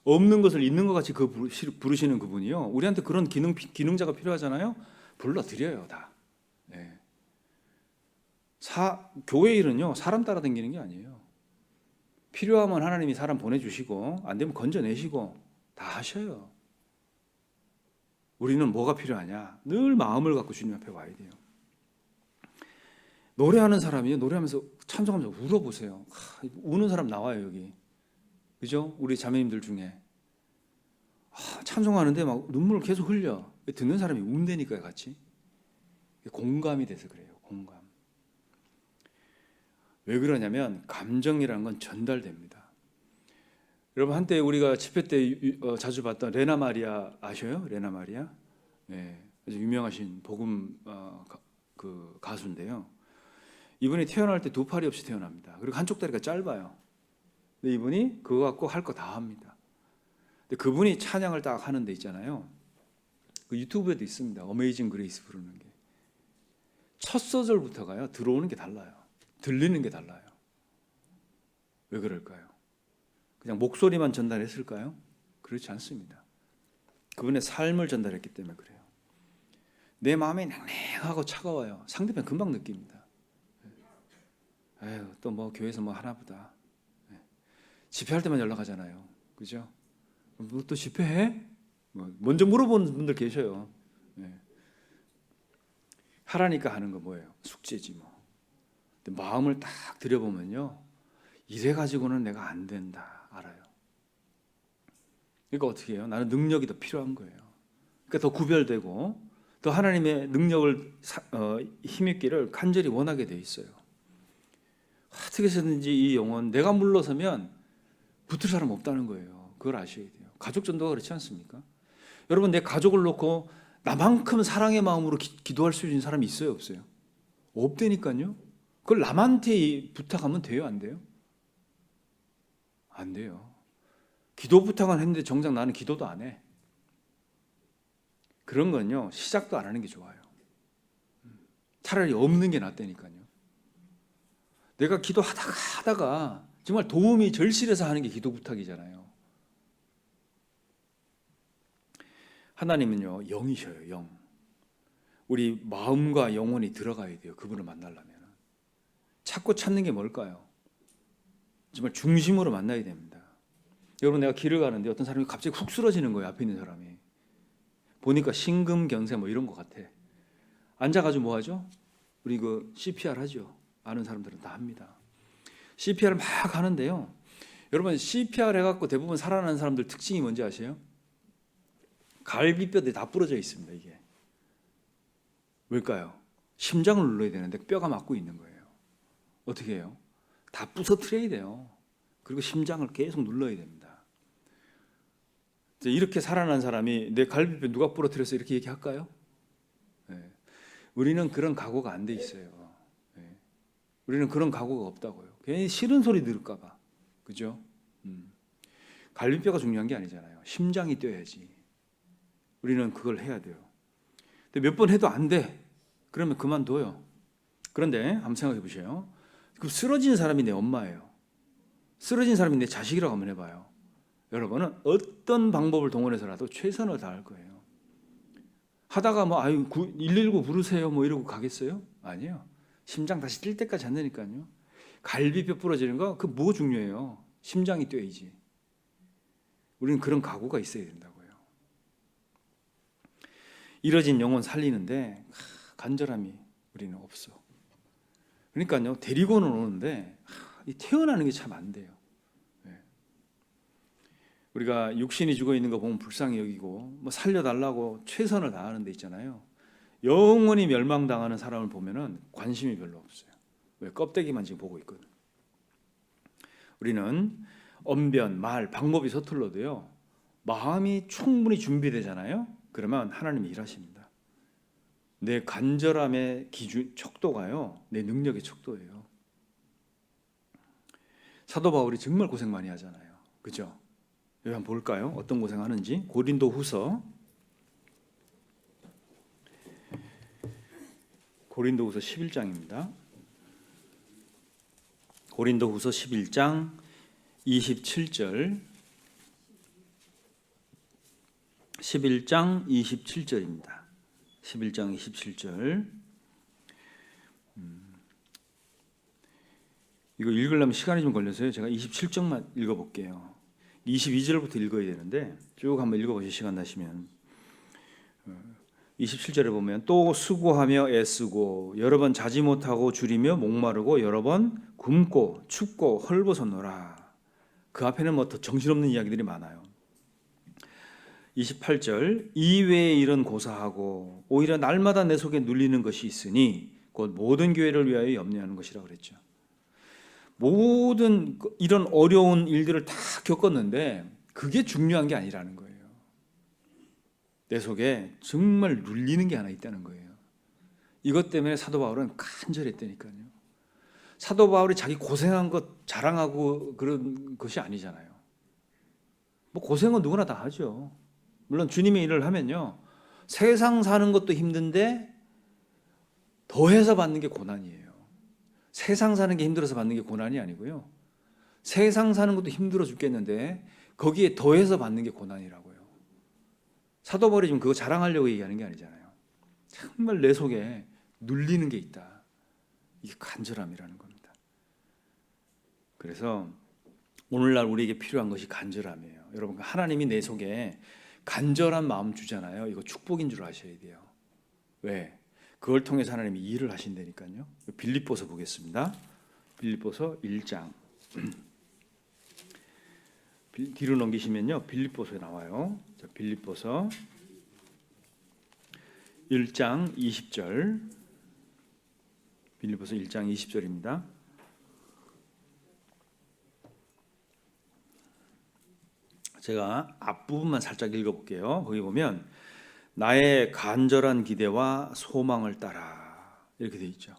없는 것을 있는 것 같이 부르시는 그분이요, 우리한테 그런 기능자가 필요하잖아요. 불러드려요, 다. 예. 교회 일은요, 사람 따라다니는 게 아니에요. 필요하면 하나님이 사람 보내주시고 안 되면 건져내시고 다 하셔요. 우리는 뭐가 필요하냐? 늘 마음을 갖고 주님 앞에 와야 돼요. 노래하는 사람이 노래하면서 찬송하면서 울어보세요. 우는 사람 나와요, 여기. 그죠? 우리 자매님들 중에 찬송하는데 막 눈물을 계속 흘려. 듣는 사람이 운다니까요, 같이. 공감이 돼서 그래요. 공감. 왜 그러냐면 감정이라는 건 전달됩니다. 여러분, 한때 우리가 집회 때 자주 봤던 레나 마리아 아셔요? 레나 마리아? 네, 아주 유명하신 복음 그 가수인데요. 이분이 태어날 때 두 팔이 없이 태어납니다. 그리고 한쪽 다리가 짧아요. 근데 이분이 그거 갖고 할 거 다 합니다. 근데 그분이 찬양을 딱 하는 데 있잖아요. 그 유튜브에도 있습니다. 어메이징 그레이스 부르는 게. 첫 소절부터가요, 들어오는 게 달라요. 들리는 게 달라요. 왜 그럴까요? 그냥 목소리만 전달했을까요? 그렇지 않습니다. 그분의 삶을 전달했기 때문에 그래요. 내 마음이 냉랭하고 차가워요. 상대편 금방 느낍니다. 에휴, 또 뭐 교회에서 뭐 하나보다. 집회할 때만 연락하잖아요. 그죠? 뭐 또 집회해? 먼저 물어보는 분들 계셔요. 하라니까 하는 거 뭐예요? 숙제지 뭐. 근데 마음을 딱 들여보면요, 이래 가지고는 내가 안 된다 알아요. 그러니까 어떻게 해요? 나는 능력이 더 필요한 거예요. 그러니까 더 구별되고 더 하나님의 능력을 힘입기를 간절히 원하게 돼 있어요. 어떻게 해서든지 이 영혼 내가 물러서면 붙을 사람 없다는 거예요. 그걸 아셔야 돼요. 가족 전도가 그렇지 않습니까? 여러분, 내 가족을 놓고 나만큼 사랑의 마음으로 기도할 수 있는 사람이 있어요, 없어요? 없다니까요. 그걸 남한테 부탁하면 돼요, 안 돼요? 안 돼요. 기도 부탁은 했는데 정작 나는 기도도 안 해. 그런 건요, 시작도 안 하는 게 좋아요. 차라리 없는 게 낫다니까요. 내가 기도하다가 정말 도움이 절실해서 하는 게 기도 부탁이잖아요. 하나님은요, 영이셔요, 영. 우리 마음과 영혼이 들어가야 돼요, 그분을 만나려면. 찾고 찾는 게 뭘까요? 정말 중심으로 만나야 됩니다. 여러분, 내가 길을 가는데 어떤 사람이 갑자기 훅 쓰러지는 거예요, 앞에 있는 사람이. 보니까 심근경색 뭐 이런 것 같아. 앉아가지고 뭐 하죠? 우리 그 CPR 하죠. 아는 사람들은 다 합니다. CPR 막 하는데요, 여러분, CPR 해갖고 대부분 살아나는 사람들 특징이 뭔지 아세요? 갈비뼈들이 다 부러져 있습니다. 이게 왜일까요? 심장을 눌러야 되는데 뼈가 막고 있는 거예요. 어떻게 해요? 다 부서뜨려야 돼요. 그리고 심장을 계속 눌러야 됩니다. 이렇게 살아난 사람이 내 갈비뼈 누가 부러뜨려서 이렇게 얘기할까요? 네. 우리는 그런 각오가 안 돼 있어요. 네. 우리는 그런 각오가 없다고요. 괜히 싫은 소리 들을까 봐. 그죠? 갈비뼈가 중요한 게 아니잖아요. 심장이 뛰어야지. 우리는 그걸 해야 돼요. 근데 몇 번 해도 안 돼. 그러면 그만둬요. 그런데 한번 생각해 보세요. 그 쓰러진 사람이 내 엄마예요. 쓰러진 사람이 내 자식이라고 한번 해봐요. 여러분은 어떤 방법을 동원해서라도 최선을 다할 거예요. 하다가 뭐 119 부르세요 뭐 이러고 가겠어요? 아니에요. 심장 다시 뛸 때까지 한다니까요. 갈비뼈 부러지는 거 그 뭐 중요해요? 심장이 뛰어야지. 우리는 그런 각오가 있어야 된다고요. 이뤄진 영혼 살리는데 간절함이 우리는 없어. 그러니까요, 데리고는 오는데 태어나는 게 참 안 돼요. 우리가 육신이 죽어 있는 거 보면 불쌍히 여기고 뭐 살려달라고 최선을 다하는 데 있잖아요. 영원히 멸망당하는 사람을 보면은 관심이 별로 없어요. 왜? 껍데기만 지금 보고 있거든. 우리는 언변, 말, 방법이 서툴러도요, 마음이 충분히 준비되잖아요. 그러면 하나님이 일하십니다. 내 간절함의 기준, 척도가요, 내 능력의 척도예요. 사도 바울이 정말 고생 많이 하잖아요. 그죠? 여기 한번 볼까요? 어떤 고생하는지. 고린도후서 11장입니다. 고린도후서 11장 27절. 11장 27절입니다. 11장 27절. 이거 읽으려면 시간이 좀 걸려서요. 제가 27절만 읽어볼게요. 22절부터 읽어야 되는데 쭉 한번 읽어보실 시간 나시면 27절에 보면 또 수고하며 애쓰고 여러 번 자지 못하고 줄이며 목마르고 여러 번 굶고 춥고 헐벗었노라. 그 앞에는 뭐 더 정신없는 이야기들이 많아요. 28절 이외의 일은 고사하고 오히려 날마다 내 속에 눌리는 것이 있으니 곧 모든 교회를 위하여 염려하는 것이라 그랬죠. 모든 이런 어려운 일들을 다 겪었는데 그게 중요한 게 아니라는 거예요. 내 속에 정말 눌리는 게 하나 있다는 거예요. 이것 때문에 사도 바울은 간절했다니까요. 사도 바울이 자기 고생한 것 자랑하고 그런 것이 아니잖아요. 뭐 고생은 누구나 다 하죠. 물론 주님의 일을 하면요, 세상 사는 것도 힘든데 더해서 받는 게 고난이에요. 세상 사는 게 힘들어서 받는 게 고난이 아니고요, 세상 사는 것도 힘들어 죽겠는데 거기에 더해서 받는 게 고난이라고요. 사도 바울이 지금 그거 자랑하려고 얘기하는 게 아니잖아요. 정말 내 속에 눌리는 게 있다. 이게 간절함이라는 겁니다. 그래서 오늘날 우리에게 필요한 것이 간절함이에요. 여러분, 하나님이 내 속에 간절한 마음 주잖아요. 이거 축복인 줄 아셔야 돼요. 왜? 그걸 통해서 하나님이 일을 하신다니까요. 빌립보서 보겠습니다. 빌립보서 1장. 뒤로 넘기시면요, 빌립보서에 나와요. 자, 빌립보서 1장 20절. 빌립보서 1장 20절입니다. 제가 앞부분만 살짝 읽어볼게요. 거기 보면 나의 간절한 기대와 소망을 따라 이렇게 돼 있죠.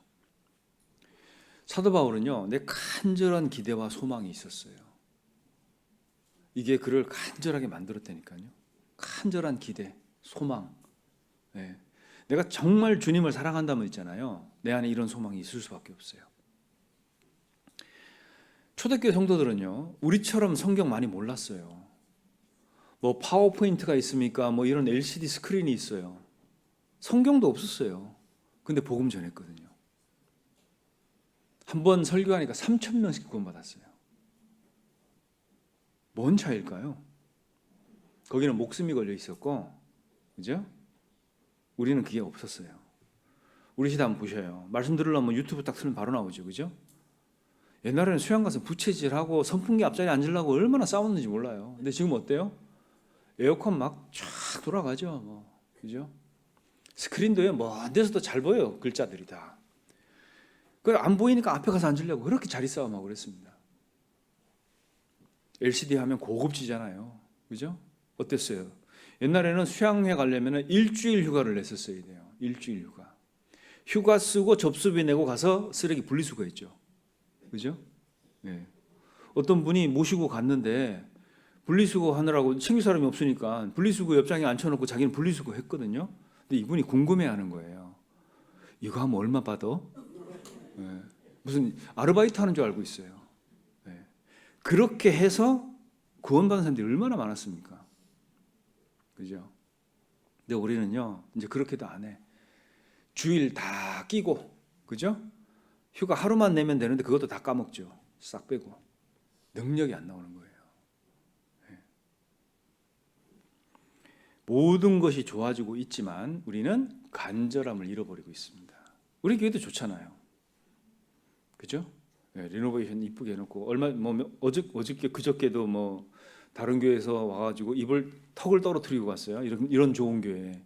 사도 바울은요, 내 간절한 기대와 소망이 있었어요. 이게 그를 간절하게 만들었다니까요. 간절한 기대, 소망. 네. 내가 정말 주님을 사랑한다면 있잖아요, 내 안에 이런 소망이 있을 수밖에 없어요. 초대교회 성도들은요, 우리처럼 성경 많이 몰랐어요. 뭐 파워포인트가 있습니까? 뭐 이런 LCD 스크린이 있어요. 성경도 없었어요. 근데 복음 전했거든요. 한 번 설교하니까 3,000명씩 구원받았어요. 뭔 차이일까요? 거기는 목숨이 걸려 있었고, 그죠? 우리는 그게 없었어요. 우리 시대 한번 보셔요. 말씀 들으려면 유튜브 딱 틀면 바로 나오죠, 그죠? 옛날에는 수영 가서 부채질하고 선풍기 앞자리에 앉으려고 얼마나 싸웠는지 몰라요. 근데 지금 어때요? 에어컨 막 쫙 돌아가죠, 뭐, 그죠? 스크린도요, 먼 데서도 잘 보여요. 글자들이 다. 그걸 안 보이니까 앞에 가서 앉으려고 그렇게 자리 싸움하고 그랬습니다. LCD 하면 고급지잖아요. 그죠? 어땠어요? 옛날에는 수양회 가려면 일주일 휴가를 냈었어야 돼요. 일주일 휴가. 휴가 쓰고 접수비 내고 가서 쓰레기 분리수거했죠. 그죠? 네. 어떤 분이 모시고 갔는데 분리수거 하느라고 챙길 사람이 없으니까 분리수거 옆장에 앉혀놓고 자기는 분리수거 했거든요. 근데 이분이 궁금해하는 거예요. 이거 하면 얼마 받아? 네. 무슨 아르바이트 하는 줄 알고 있어요. 네. 그렇게 해서 구원받은 사람들이 얼마나 많았습니까? 그죠? 근데 우리는요, 이제 그렇게도 안 해. 주일 다 끼고, 그죠? 휴가 하루만 내면 되는데 그것도 다 까먹죠. 싹 빼고. 능력이 안 나오는 거예요. 네. 모든 것이 좋아지고 있지만 우리는 간절함을 잃어버리고 있습니다. 우리 교회도 좋잖아요. 그죠? 네, 리노베이션 이쁘게 해놓고 어저께 그저께도 다른 교회에서 와가지고 턱을 떨어뜨리고 갔어요. 이런 좋은 교회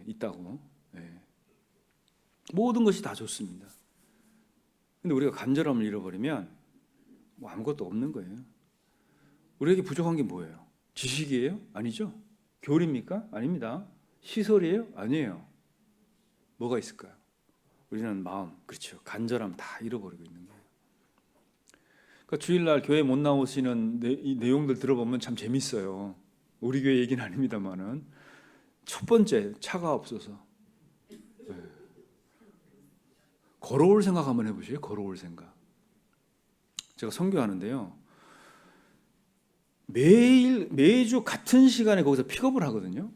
있다고. 모든 것이 다 좋습니다. 근데 우리가 간절함을 잃어버리면 아무것도 없는 거예요. 우리에게 부족한 게 뭐예요? 지식이에요? 아니죠. 교리입니까? 아닙니다. 시설이에요? 아니에요. 뭐가 있을까요? 우리는 마음, 그렇죠. 간절함 다 잃어버리고 있는 거예요. 그러니까 주일날 교회 못 나오시는 이 내용들 들어보면 참 재밌어요. 우리 교회 얘기는 아닙니다만은 첫 번째 차가 없어서 걸어올 생각 한번 해보세요. 걸어올 생각. 제가 선교하는데요. 매주 같은 시간에 거기서 픽업을 하거든요.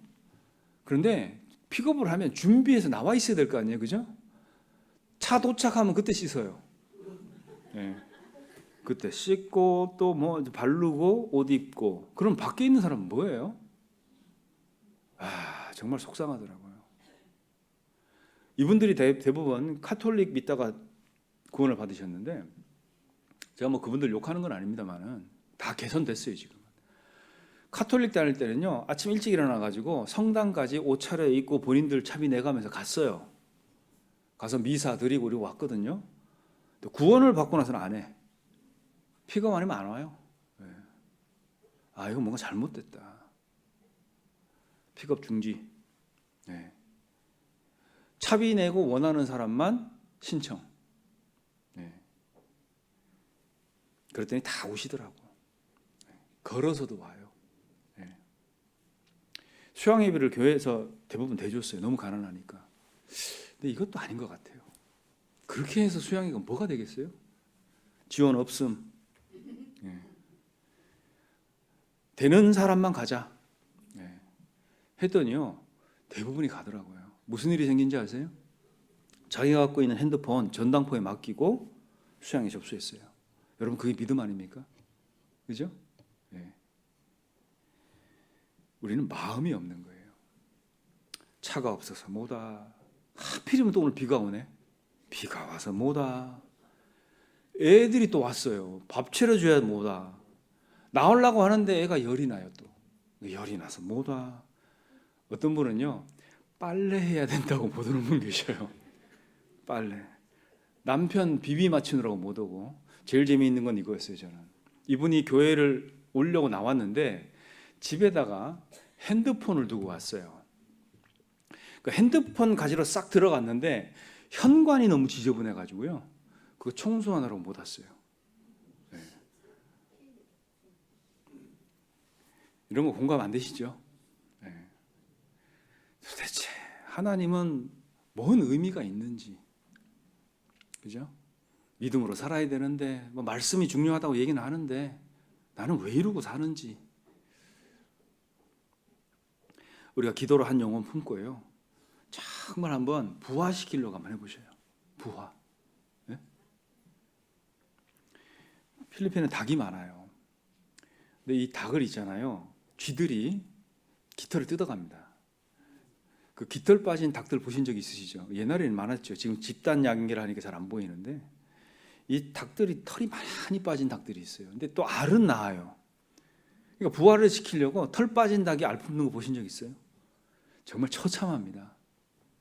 그런데 픽업을 하면 준비해서 나와 있어야 될 거 아니에요. 그죠? 차 도착하면 그때 씻어요. 네. 그때 씻고 또 바르고 옷 입고. 그럼 밖에 있는 사람은 뭐예요? 정말 속상하더라고요. 이분들이 대부분 카톨릭 믿다가 구원을 받으셨는데 제가 그분들 욕하는 건 아닙니다만은 다 개선됐어요 지금. 카톨릭 다닐 때는요 아침 일찍 일어나가지고 성당까지 옷 차려 입고 본인들 차비 내가면서 갔어요. 가서 미사 드리고 그리고 왔거든요. 구원을 받고 나서는 안 해. 픽업 아니면 안 와요. 이거 뭔가 잘못됐다. 픽업 중지. 차비 내고 원하는 사람만 신청. 그랬더니 다 오시더라고. 걸어서도 와요. 수양 예배를 교회에서 대부분 대줬어요. 너무 가난하니까. 근데 이것도 아닌 것 같아요. 그렇게 해서 수양회가 뭐가 되겠어요? 지원 없음. 되는 사람만 가자. 했더니요 대부분이 가더라고요. 무슨 일이 생긴지 아세요? 자기가 갖고 있는 핸드폰 전당포에 맡기고 수양에 접수했어요. 여러분 그게 믿음 아닙니까? 그죠? 우리는 마음이 없는 거예요. 차가 없어서 뭐다. 하필이면 또 오늘 비가 오네. 비가 와서 뭐다. 애들이 또 왔어요. 밥 차려줘야 뭐다. 나오려고 하는데 애가 열이 나요 또. 열이 나서 뭐다. 어떤 분은요 빨래해야 된다고 못 오는 분 계셔요. 빨래. 남편 비비 맞추느라고 못 오고. 제일 재미있는 건 이거였어요 저는. 이분이 교회를 오려고 나왔는데 집에다가 핸드폰을 두고 왔어요. 그 핸드폰 가지러 싹 들어갔는데 현관이 너무 지저분해가지고요. 그거 청소하느라고 못 왔어요. 이런 거 공감 안 되시죠? 도대체 하나님은 뭔 의미가 있는지, 그죠? 믿음으로 살아야 되는데 말씀이 중요하다고 얘기는 하는데 나는 왜 이러고 사는지. 우리가 기도로 한 영혼 품고요. 정말 한번 부화시키려고 한번 해보셔요. 부화. 네? 필리핀은 닭이 많아요. 근데 이 닭을 있잖아요. 쥐들이 깃털을 뜯어갑니다. 그 깃털 빠진 닭들 보신 적 있으시죠? 옛날에는 많았죠. 지금 집단 양계를 하니까 잘 안 보이는데 이 닭들이 털이 많이 빠진 닭들이 있어요. 근데 또 알은 낳아요. 그러니까 부화를 시키려고 털 빠진 닭이 알 품는 거 보신 적 있어요? 정말 처참합니다.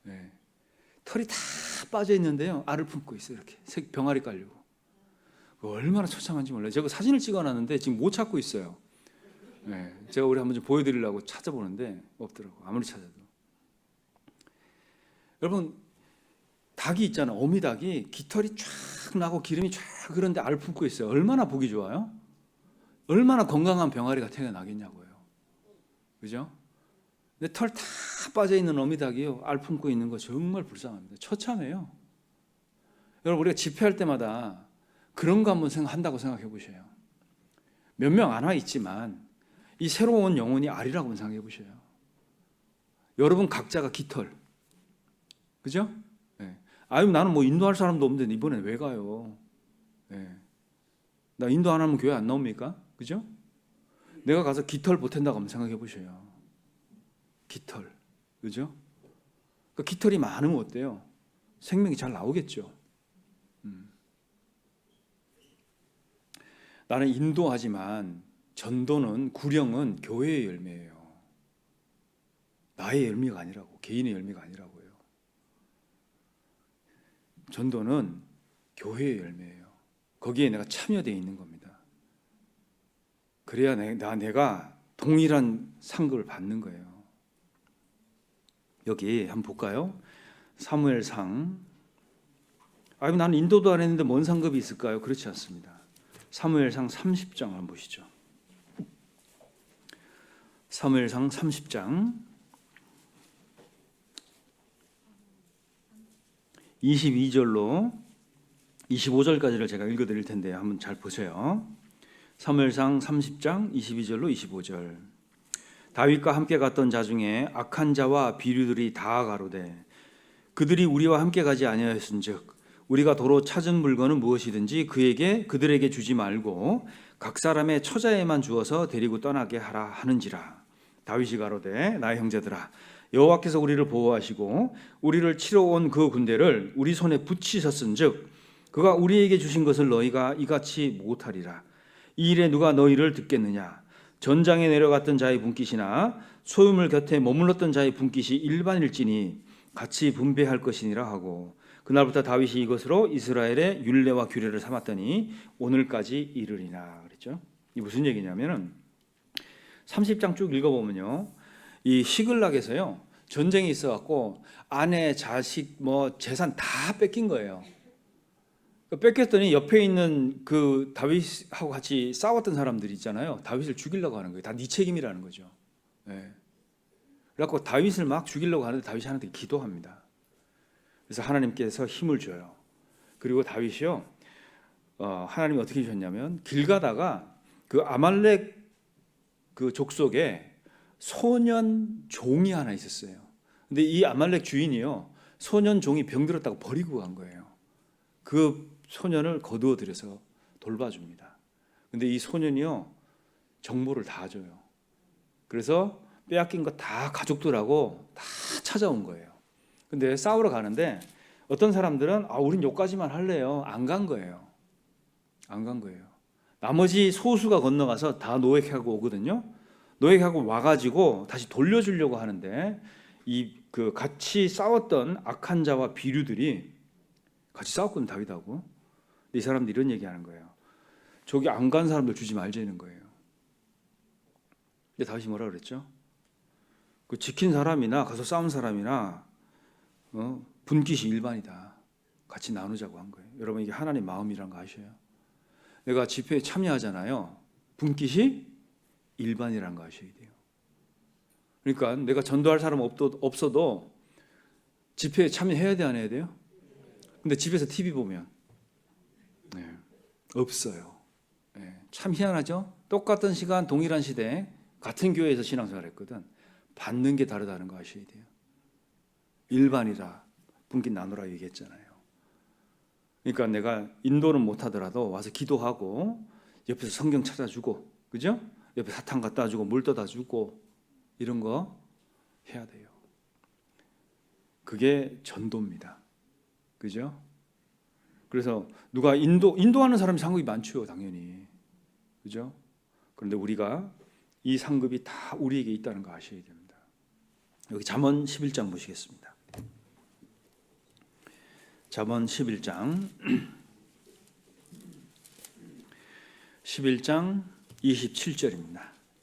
네. 털이 다 빠져 있는데요, 알을 품고 있어요. 이렇게 병아리 깔리고. 얼마나 처참한지 몰라요. 제가 사진을 찍어놨는데 지금 못 찾고 있어요. 네. 제가 우리 한번 좀 보여드리려고 찾아보는데 없더라고. 아무리 찾아도. 여러분, 닭이 있잖아. 어미닭이 깃털이 쫙 나고 기름이 쫙 그런데 알을 품고 있어요. 얼마나 보기 좋아요? 얼마나 건강한 병아리가 태어나겠냐고요. 그죠? 근데 털 다 빠져 있는 어미닭이요, 알 품고 있는 거 정말 불쌍합니다. 처참해요. 여러분, 우리가 집회할 때마다 그런 거 한번 한다고 생각해 보셔요. 몇 명 안 와 있지만 이 새로운 영혼이 알이라고 생각해 보셔요. 여러분 각자가 깃털, 그죠? 네. 아유, 나는 뭐 인도할 사람도 없는데 이번에 왜 가요? 네. 나 인도 안 하면 교회 안 나옵니까? 그죠? 내가 가서 깃털 보탠다고 한번 생각해 보셔요. 깃털, 그죠? 그 깃털이 많으면 어때요? 생명이 잘 나오겠죠. 나는 인도하지만 전도는, 구령은 교회의 열매예요. 나의 열매가 아니라고, 개인의 열매가 아니라고요. 전도는 교회의 열매예요. 거기에 내가 참여되어 있는 겁니다. 그래야 내가 동일한 상급을 받는 거예요. 여기 한번 볼까요? 사무엘상. 나는 인도도 안 했는데 뭔 상급이 있을까요? 그렇지 않습니다. 사무엘상 30장 한번 보시죠. 사무엘상 30장 22절로 25절까지를 제가 읽어드릴 텐데 한번 잘 보세요. 사무엘상 30장 22절로 25절. 다윗과 함께 갔던 자 중에 악한 자와 비류들이 다 가로되 그들이 우리와 함께 가지 아니하였은즉 우리가 도로 찾은 물건은 무엇이든지 그들에게 주지 말고 각 사람의 처자에만 주어서 데리고 떠나게 하라 하는지라. 다윗이 가로되 나의 형제들아, 여호와께서 우리를 보호하시고 우리를 치러 온 그 군대를 우리 손에 붙이셨은즉 그가 우리에게 주신 것을 너희가 이같이 못하리라. 이 일에 누가 너희를 듣겠느냐? 전장에 내려갔던 자의 분깃이나 소유물 곁에 머물렀던 자의 분깃이 일반일지니 같이 분배할 것이니라 하고, 그날부터 다윗이 이것으로 이스라엘의 율례와 규례를 삼았더니 오늘까지 이르리나. 그랬죠. 이 무슨 얘기냐면은 30장 쭉 읽어보면요, 이 시글락에서요 전쟁이 있어갖고 아내, 자식, 뭐 재산 다 뺏긴 거예요. 뺏겼더니 옆에 있는 그 다윗하고 같이 싸웠던 사람들이 있잖아요. 다윗을 죽이려고 하는 거예요. 다 네 책임이라는 거죠. 네. 그래갖고 다윗을 막 죽이려고 하는데 다윗이 하나님께 기도합니다. 그래서 하나님께서 힘을 줘요. 그리고 다윗이요, 하나님이 어떻게 주셨냐면 길 가다가 그 아말렉 그 족속에 소년 종이 하나 있었어요. 근데 이 아말렉 주인이요, 소년 종이 병들었다고 버리고 간 거예요. 그 소년을 거두어 들여서 돌봐줍니다. 근데 이 소년이요 정보를 다 줘요. 그래서 빼앗긴 거 다 가족들하고 다 찾아온 거예요. 근데 싸우러 가는데 어떤 사람들은 우린 여기까지만 할래요. 안 간 거예요. 안 간 거예요. 나머지 소수가 건너가서 다 노획하고 오거든요. 노획하고 와가지고 다시 돌려주려고 하는데 그 같이 싸웠던 악한 자와 비류들이 같이 싸웠거든, 다윗하고. 이 사람들이 이런 얘기하는 거예요. 저기 안 간 사람들 주지 말자는 거예요. 근데 다윗이 뭐라 그랬죠? 그 지킨 사람이나 가서 싸운 사람이나 분깃이 일반이다. 같이 나누자고 한 거예요. 여러분, 이게 하나님 마음이란 거 아셔요? 내가 집회에 참여하잖아요. 분깃이 일반이란 거 아셔야 돼요. 그러니까 내가 전도할 사람 없어도 집회에 참여해야 돼, 안 해야 돼요? 근데 집에서 TV 보면 없어요. 참 희한하죠? 똑같은 시간, 동일한 시대, 같은 교회에서 신앙생활 했거든. 받는 게 다르다는 거 아셔야 돼요. 일반이라 분깃 나누라 얘기했잖아요. 그러니까 내가 인도는 못하더라도 와서 기도하고 옆에서 성경 찾아주고, 그죠? 옆에 사탕 갖다 주고 물 떠다 주고 이런 거 해야 돼요. 그게 전도입니다. 그죠? 그래서 누가 인도하는 사람이 상급이 많죠, 당연히. 그죠? 그런데 우리가 이 상급이 다 우리에게 있다는 거 아셔야 됩니다. 여기 잠언 11장 보시겠습니다. 잠언 11장 27절입니다.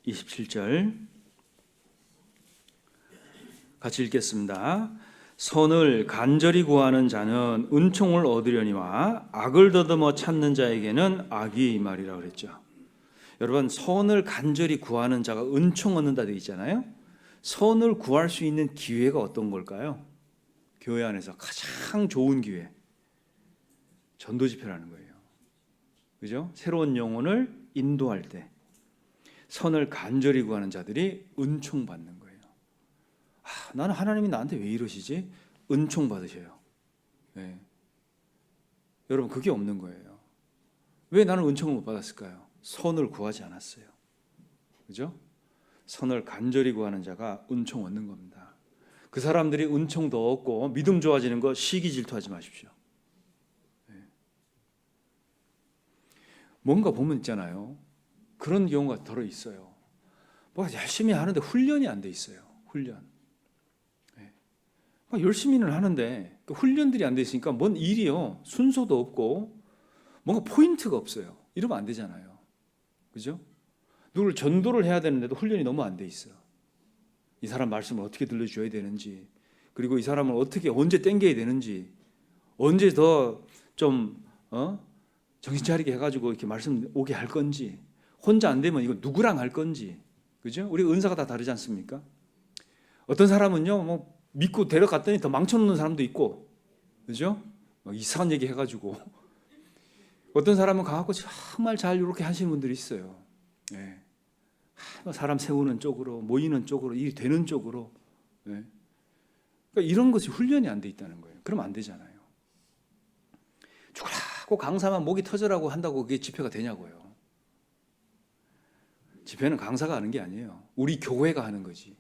27절 같이 읽겠습니다. 선을 간절히 구하는 자는 은총을 얻으려니와 악을 더듬어 찾는 자에게는 악이 임하리라 그랬죠. 여러분, 선을 간절히 구하는 자가 은총 얻는다 되어 있잖아요. 선을 구할 수 있는 기회가 어떤 걸까요? 교회 안에서 가장 좋은 기회, 전도 집회라는 거예요. 그죠? 새로운 영혼을 인도할 때 선을 간절히 구하는 자들이 은총 받는 거예요. 나는 하나님이 나한테 왜 이러시지? 은총 받으셔요. 네. 여러분, 그게 없는 거예요. 왜 나는 은총을 못 받았을까요? 선을 구하지 않았어요. 그죠? 선을 간절히 구하는 자가 은총 얻는 겁니다. 그 사람들이 은총 더 얻고 믿음 좋아지는 거 시기 질투하지 마십시오. 네. 뭔가 보면 있잖아요. 그런 경우가 덜어 있어요. 뭐 열심히 하는데 훈련이 안 돼 있어요. 훈련. 네. 열심히는 하는데 그 훈련들이 안 돼 있으니까 뭔 일이요. 순서도 없고 뭔가 포인트가 없어요. 이러면 안 되잖아요. 그죠? 누구를 전도를 해야 되는데도 훈련이 너무 안 돼 있어. 이 사람 말씀을 어떻게 들려줘야 되는지, 그리고 이 사람을 어떻게 언제 땡겨야 되는지, 언제 더 좀 정신 차리게 해가지고 이렇게 말씀 오게 할 건지, 혼자 안 되면 이거 누구랑 할 건지, 그죠? 우리 은사가 다 다르지 않습니까? 어떤 사람은요, 뭐 믿고 데려갔더니 더 망쳐놓는 사람도 있고, 그죠? 막 이상한 얘기 해가지고. 어떤 사람은 가갖고 정말 잘 이렇게 하시는 분들이 있어요. 네. 사람 세우는 쪽으로, 모이는 쪽으로, 일이 되는 쪽으로. 네. 그러니까 이런 것이 훈련이 안 돼 있다는 거예요. 그러면 안 되잖아요. 죽으라고 강사만 목이 터져라고 한다고 그게 집회가 되냐고요. 집회는 강사가 하는 게 아니에요. 우리 교회가 하는 거지.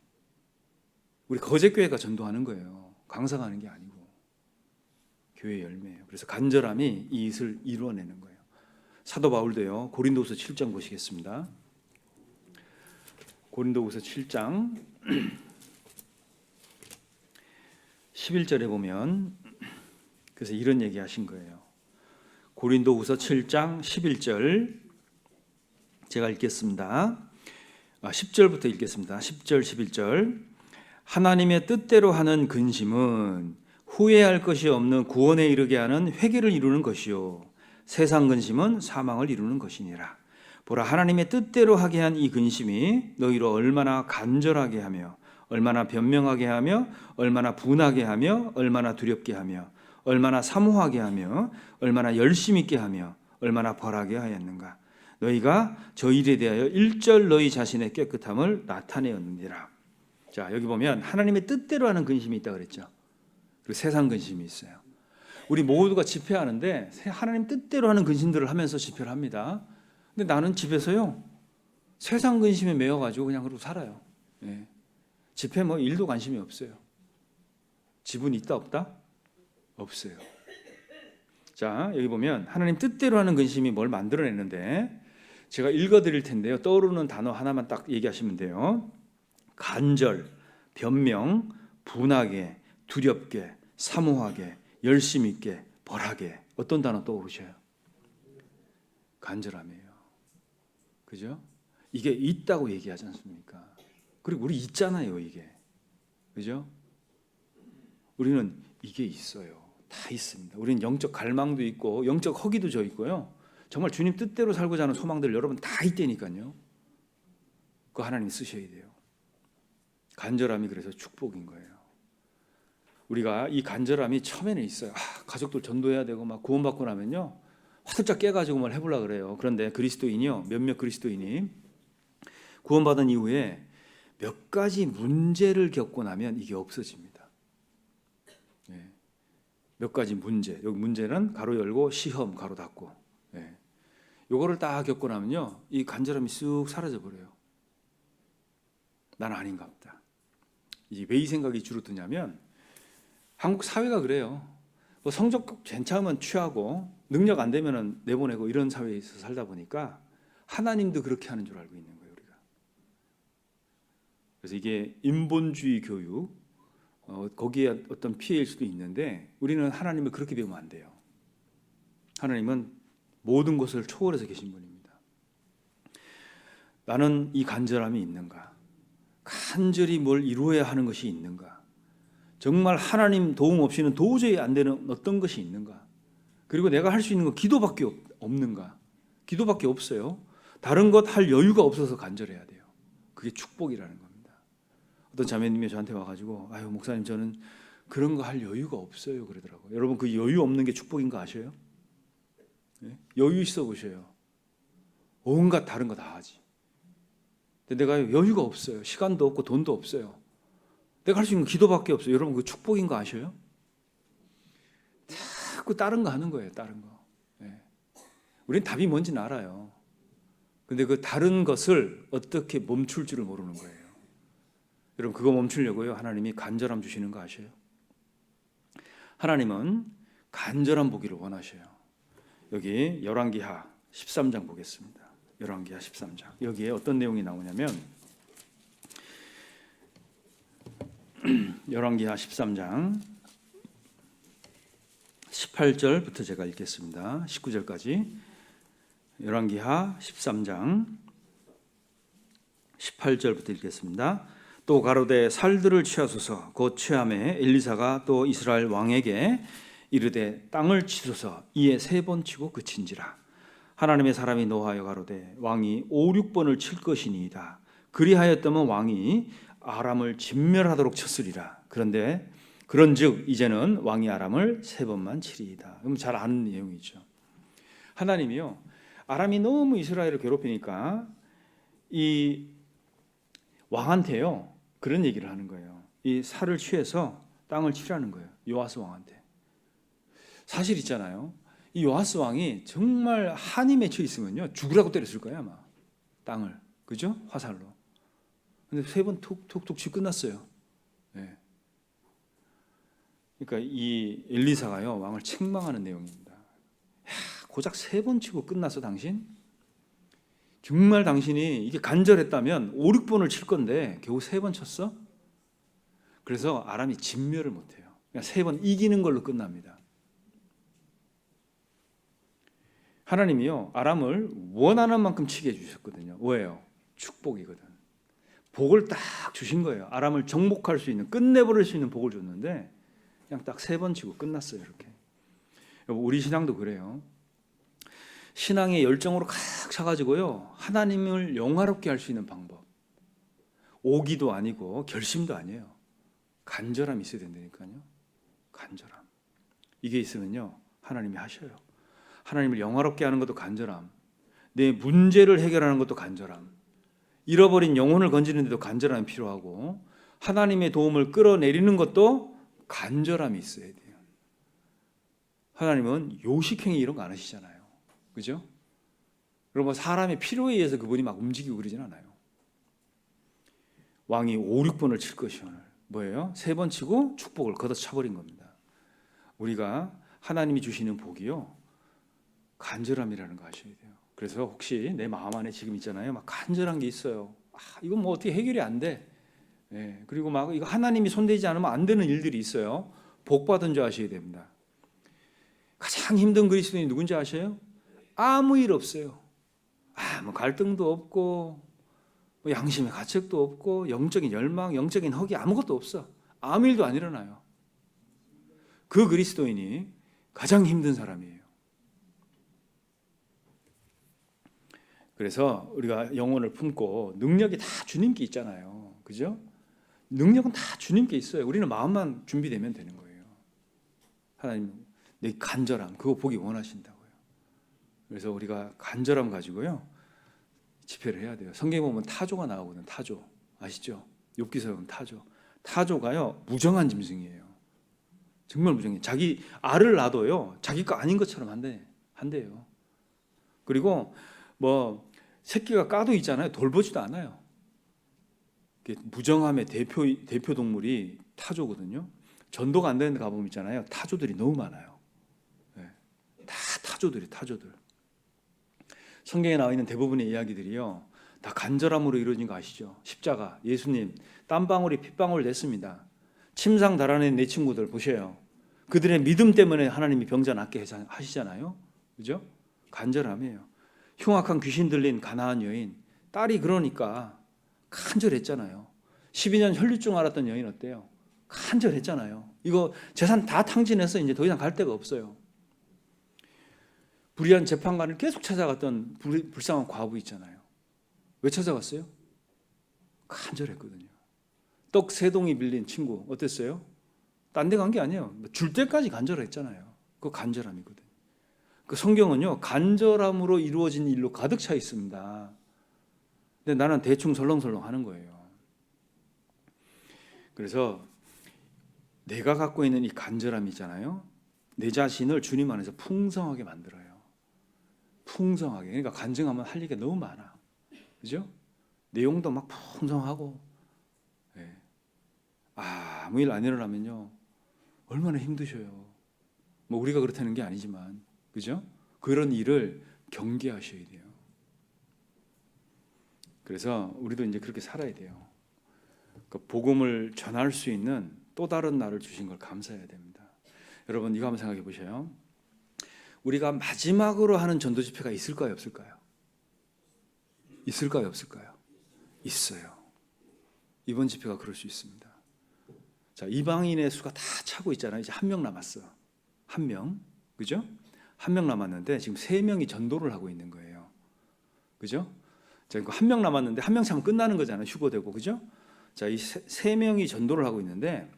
우리 거제교회가 전도하는 거예요. 강사가 하는 게 아니고. 교회의 열매예요. 그래서 간절함이 이 일을 이루어내는 거예요. 사도 바울도요. 고린도후서 7장 보시겠습니다. 고린도후서 7장 11절에 보면 그래서 이런 얘기 하신 거예요. 고린도후서 7장 11절 제가 읽겠습니다. 10절부터 읽겠습니다. 10절 11절 하나님의 뜻대로 하는 근심은 후회할 것이 없는 구원에 이르게 하는 회개를 이루는 것이요 세상 근심은 사망을 이루는 것이니라. 보라, 하나님의 뜻대로 하게 한 이 근심이 너희로 얼마나 간절하게 하며 얼마나 변명하게 하며 얼마나 분하게 하며 얼마나 두렵게 하며 얼마나 사모하게 하며 얼마나 열심 있게 하며 얼마나 벌하게 하였는가. 너희가 저 일에 대하여 일절 너희 자신의 깨끗함을 나타내었느니라. 자, 여기 보면 하나님의 뜻대로 하는 근심이 있다고 그랬죠. 그리고 세상 근심이 있어요. 우리 모두가 집회하는데 하나님 뜻대로 하는 근심들을 하면서 집회를 합니다. 근데 나는 집에서요 세상 근심에 매여가지고 그냥 그러고 살아요. 예. 집회 뭐 일도 관심이 없어요. 지분 있다 없다? 없어요. 자, 여기 보면 하나님 뜻대로 하는 근심이 뭘 만들어내는데 제가 읽어드릴 텐데요. 떠오르는 단어 하나만 딱 얘기하시면 돼요. 간절, 변명, 분하게, 두렵게, 사모하게, 열심 있게, 벌하게. 어떤 단어 떠오르셔요? 간절함이에요. 그죠? 이게 있다고 얘기하지 않습니까? 그리고 우리 있잖아요, 이게. 그죠? 우리는 이게 있어요. 다 있습니다. 우리는 영적 갈망도 있고 영적 허기도 져 있고요. 정말 주님 뜻대로 살고자 하는 소망들 여러분 다 있다니까요. 그거 하나님 쓰셔야 돼요. 간절함이 그래서 축복인 거예요. 우리가 이 간절함이 처음에는 있어요. 가족들 전도해야 되고 막 구원받고 나면요. 화들짝 깨가지고 뭘 해보려고 그래요. 그런데 그리스도인이요. 몇몇 그리스도인이 구원받은 이후에 몇 가지 문제를 겪고 나면 이게 없어집니다. 네. 몇 가지 문제. 여기 문제는 가로 열고 시험 가로 닫고. 네. 요거를 딱 겪고 나면요. 이 간절함이 쑥 사라져 버려요. 난 아닌가 보다. 이제 왜 이 생각이 주로 드냐면 한국 사회가 그래요. 뭐 성적 괜찮으면 취하고 능력 안 되면 내보내고 이런 사회에서 살다 보니까 하나님도 그렇게 하는 줄 알고 있는 거예요, 우리가. 그래서 이게 인본주의 교육, 거기에 어떤 피해일 수도 있는데 우리는 하나님을 그렇게 배우면 안 돼요. 하나님은 모든 것을 초월해서 계신 분입니다. 나는 이 간절함이 있는가? 간절히 뭘 이루어야 하는 것이 있는가? 정말 하나님 도움 없이는 도저히 안 되는 어떤 것이 있는가? 그리고 내가 할 수 있는 건 기도밖에 없는가? 기도밖에 없어요. 다른 것 할 여유가 없어서 간절해야 돼요. 그게 축복이라는 겁니다. 어떤 자매님이 저한테 와가지고 아유 목사님 저는 그런 거 할 여유가 없어요 그러더라고요. 여러분 그 여유 없는 게 축복인 거 아셔요? 네? 여유 있어 보셔요. 온갖 다른 거 다 하지. 근데 내가 여유가 없어요. 시간도 없고 돈도 없어요. 내가 할 수 있는 건 기도밖에 없어요. 여러분 그 축복인 거 아셔요? 자꾸 다른 거 하는 거예요. 다른 거. 네. 우린 답이 뭔지는 알아요. 근데 그 다른 것을 어떻게 멈출 줄을 모르는 거예요. 여러분 그거 멈추려고요. 하나님이 간절함 주시는 거 아셔요? 하나님은 간절함 보기를 원하셔요. 여기 열왕기하 13장 보겠습니다. 열왕기하 13장. 여기에 어떤 내용이 나오냐면 열왕기하 13장 18절부터 제가 읽겠습니다. 19절까지. 열왕기하 13장 18절부터 읽겠습니다. 또 가로되 살들을 취하소서. 곧 취함에 엘리사가 또 이스라엘 왕에게 이르되 땅을 치소서. 이에 3번 치고 그친지라. 하나님의 사람이 노하여 가로되 왕이 5, 6번을 칠 것이니이다. 그리하였다면 왕이 아람을 진멸하도록 쳤으리라. 그런데 그런즉 이제는 왕이 아람을 3번만 치리이다. 그럼 잘 아는 내용이죠. 하나님이요 아람이 너무 이스라엘을 괴롭히니까 이 왕한테요 그런 얘기를 하는 거예요. 이 살을 취해서 땅을 치라는 거예요. 요아스 왕한테. 사실 있잖아요. 이 요아스 왕이 정말 한이 맺혀 있으면요 죽으라고 때렸을 거예요 아마. 땅을. 그죠? 화살로. 근데 3번 툭툭툭 치 끝났어요. 네. 그러니까 이 엘리사가요 왕을 책망하는 내용입니다. 고작 3번 치고 끝났어 당신? 정말 당신이 이게 간절했다면 5, 6번을 칠 건데 겨우 3번 쳤어? 그래서 아람이 진멸을 못해요. 그냥 3번 이기는 걸로 끝납니다. 하나님이요 아람을 원하는 만큼 치게 해주셨거든요. 왜요? 축복이거든. 복을 딱 주신 거예요. 아람을 정복할 수 있는 끝내버릴 수 있는 복을 줬는데 그냥 딱 3번 치고 끝났어요. 이렇게. 우리 신앙도 그래요. 신앙의 열정으로 가득 차가지고요 하나님을 영화롭게 할 수 있는 방법. 오기도 아니고 결심도 아니에요. 간절함이 있어야 된다니까요. 간절함. 이게 있으면요 하나님이 하셔요. 하나님을 영화롭게 하는 것도 간절함. 내 문제를 해결하는 것도 간절함. 잃어버린 영혼을 건지는 데도 간절함이 필요하고 하나님의 도움을 끌어내리는 것도 간절함이 있어야 돼요. 하나님은 요식행위 이런 거 안 하시잖아요. 그죠? 여러분 사람의 필요에 의해서 그분이 막 움직이고 그러진 않아요. 왕이 5, 6번을 칠 것이 오늘 뭐예요? 3번 치고 축복을 걷어차버린 겁니다. 우리가 하나님이 주시는 복이요 간절함이라는 거 아셔야 돼요. 그래서 혹시 내 마음 안에 지금 있잖아요 막 간절한 게 있어요. 이건 뭐 어떻게 해결이 안 돼. 네, 그리고 막 이거 하나님이 손대지 않으면 안 되는 일들이 있어요. 복 받은 줄 아셔야 됩니다. 가장 힘든 그리스도인이 누군지 아셔요? 아무 일 없어요. 뭐 갈등도 없고 뭐 양심의 가책도 없고 영적인 열망, 영적인 허기 아무것도 없어. 아무 일도 안 일어나요. 그 그리스도인이 가장 힘든 사람이에요. 그래서 우리가 영혼을 품고 능력이 다 주님께 있잖아요. 그죠? 능력은 다 주님께 있어요. 우리는 마음만 준비되면 되는 거예요. 하나님 내 간절함 그거 보기 원하신다고요. 그래서 우리가 간절함 가지고요 집회를 해야 돼요. 성경에 보면 타조가 나오거든요. 타조 아시죠? 욥기서에 보면 타조가요 무정한 짐승이에요. 정말 무정해. 자기 알을 낳아도요 자기 거 아닌 것처럼 한대요. 그리고 뭐 새끼가 까도 있잖아요. 돌보지도 않아요. 무정함의 대표 동물이 타조거든요. 전도가 안 되는 데 가보면 있잖아요. 타조들이 너무 많아요. 네. 다 타조들. 성경에 나와 있는 대부분의 이야기들이요 다 간절함으로 이루어진 거 아시죠? 십자가, 예수님 땀방울이 핏방울 됐습니다. 침상 달아낸 내 친구들 보셔요. 그들의 믿음 때문에 하나님이 병자 낫게 하시잖아요. 그죠? 간절함이에요. 흉악한 귀신 들린 가나안 여인, 딸이 그러니까 간절했잖아요. 12년 혈류증 앓았던 여인 어때요? 간절했잖아요. 이거 재산 다 탕진해서 이제 더 이상 갈 데가 없어요. 불의한 재판관을 계속 찾아갔던 불쌍한 과부 있잖아요. 왜 찾아갔어요? 간절했거든요. 떡 3동이 빌린 친구 어땠어요? 딴 데 간 게 아니에요. 줄 때까지 간절했잖아요. 그 간절함이거든요. 그 성경은요, 간절함으로 이루어진 일로 가득 차 있습니다. 근데 나는 대충 설렁설렁 하는 거예요. 그래서 내가 갖고 있는 이 간절함 있잖아요. 내 자신을 주님 안에서 풍성하게 만들어요. 풍성하게. 그러니까 간증하면 할 얘기가 너무 많아. 그죠? 내용도 막 풍성하고. 네. 아무 일 안 일어나면요. 얼마나 힘드셔요. 뭐 우리가 그렇다는 게 아니지만. 그죠? 그런 일을 경계하셔야 돼요. 그래서 우리도 이제 그렇게 살아야 돼요. 그 복음을 전할 수 있는 또 다른 날을 주신 걸 감사해야 됩니다. 여러분 이거 한번 생각해 보세요. 우리가 마지막으로 하는 전도 집회가 있을까요, 없을까요? 있을까요, 없을까요? 있어요. 이번 집회가 그럴 수 있습니다. 자, 이방인의 수가 다 차고 있잖아요. 이제 1명 남았어. 1명. 그죠? 1명 남았는데 지금 3명이 전도를 하고 있는 거예요. 그죠? 자, 1명 남았는데 1명 차면 끝나는 거잖아요. 휴거되고. 그죠? 자, 이 3명이 전도를 하고 있는데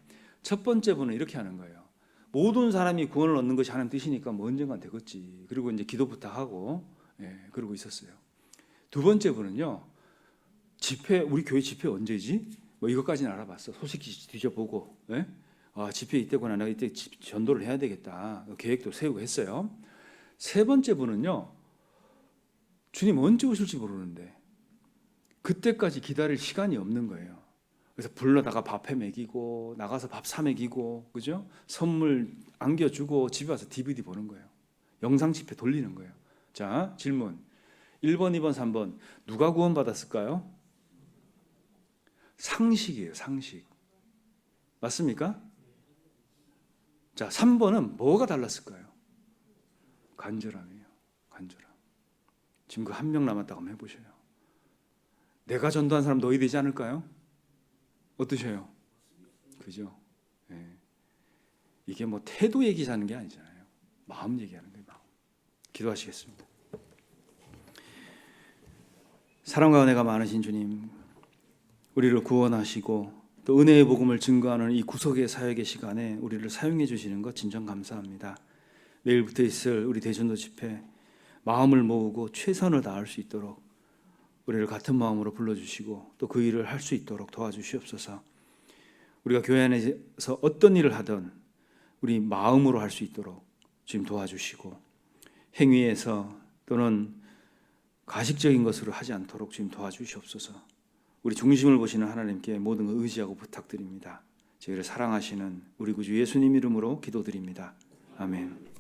첫 번째 분은 이렇게 하는 거예요. 모든 사람이 구원을 얻는 것이 하나님 뜻이니까 뭐 언젠간 되겠지. 그리고 이제 기도부터 하고, 그러고 있었어요. 두 번째 분은요, 집회, 우리 교회 집회 언제지? 뭐 이것까지는 알아봤어. 소식지 뒤져보고, 집회 이때구나. 내가 이때 전도를 해야 되겠다. 계획도 세우고 했어요. 세 번째 분은요, 주님 언제 오실지 모르는데 그때까지 기다릴 시간이 없는 거예요. 그래서 불러다가 밥해 먹이고 나가서 밥 사 먹이고 그죠? 선물 안겨주고 집에 와서 DVD 보는 거예요. 영상 집회 돌리는 거예요. 자, 질문 1번, 2번, 3번 누가 구원받았을까요? 상식이에요. 상식. 맞습니까? 자, 3번은 뭐가 달랐을까요? 간절함이에요. 간절함. 지금 그 1명 남았다고 한번 해보셔요. 내가 전도한 사람 너희 되지 않을까요? 어떠셔요? 그죠? 이게 뭐 태도 얘기하는 게 아니잖아요. 마음 얘기하는 거예요. 마음. 기도하시겠습니다. 사랑과 은혜가 많으신 주님, 우리를 구원하시고 또 은혜의 복음을 증거하는 이 구속의 사역의 시간에 우리를 사용해 주시는 것 진정 감사합니다. 내일부터 있을 우리 대전도 집회 마음을 모으고 최선을 다할 수 있도록 우리를 같은 마음으로 불러주시고 또 그 일을 할 수 있도록 도와주시옵소서. 우리가 교회 안에서 어떤 일을 하든 우리 마음으로 할 수 있도록 주님 도와주시고 행위에서 또는 가식적인 것으로 하지 않도록 주님 도와주시옵소서. 우리 중심을 보시는 하나님께 모든 걸 의지하고 부탁드립니다. 저희를 사랑하시는 우리 구주 예수님 이름으로 기도드립니다. 아멘.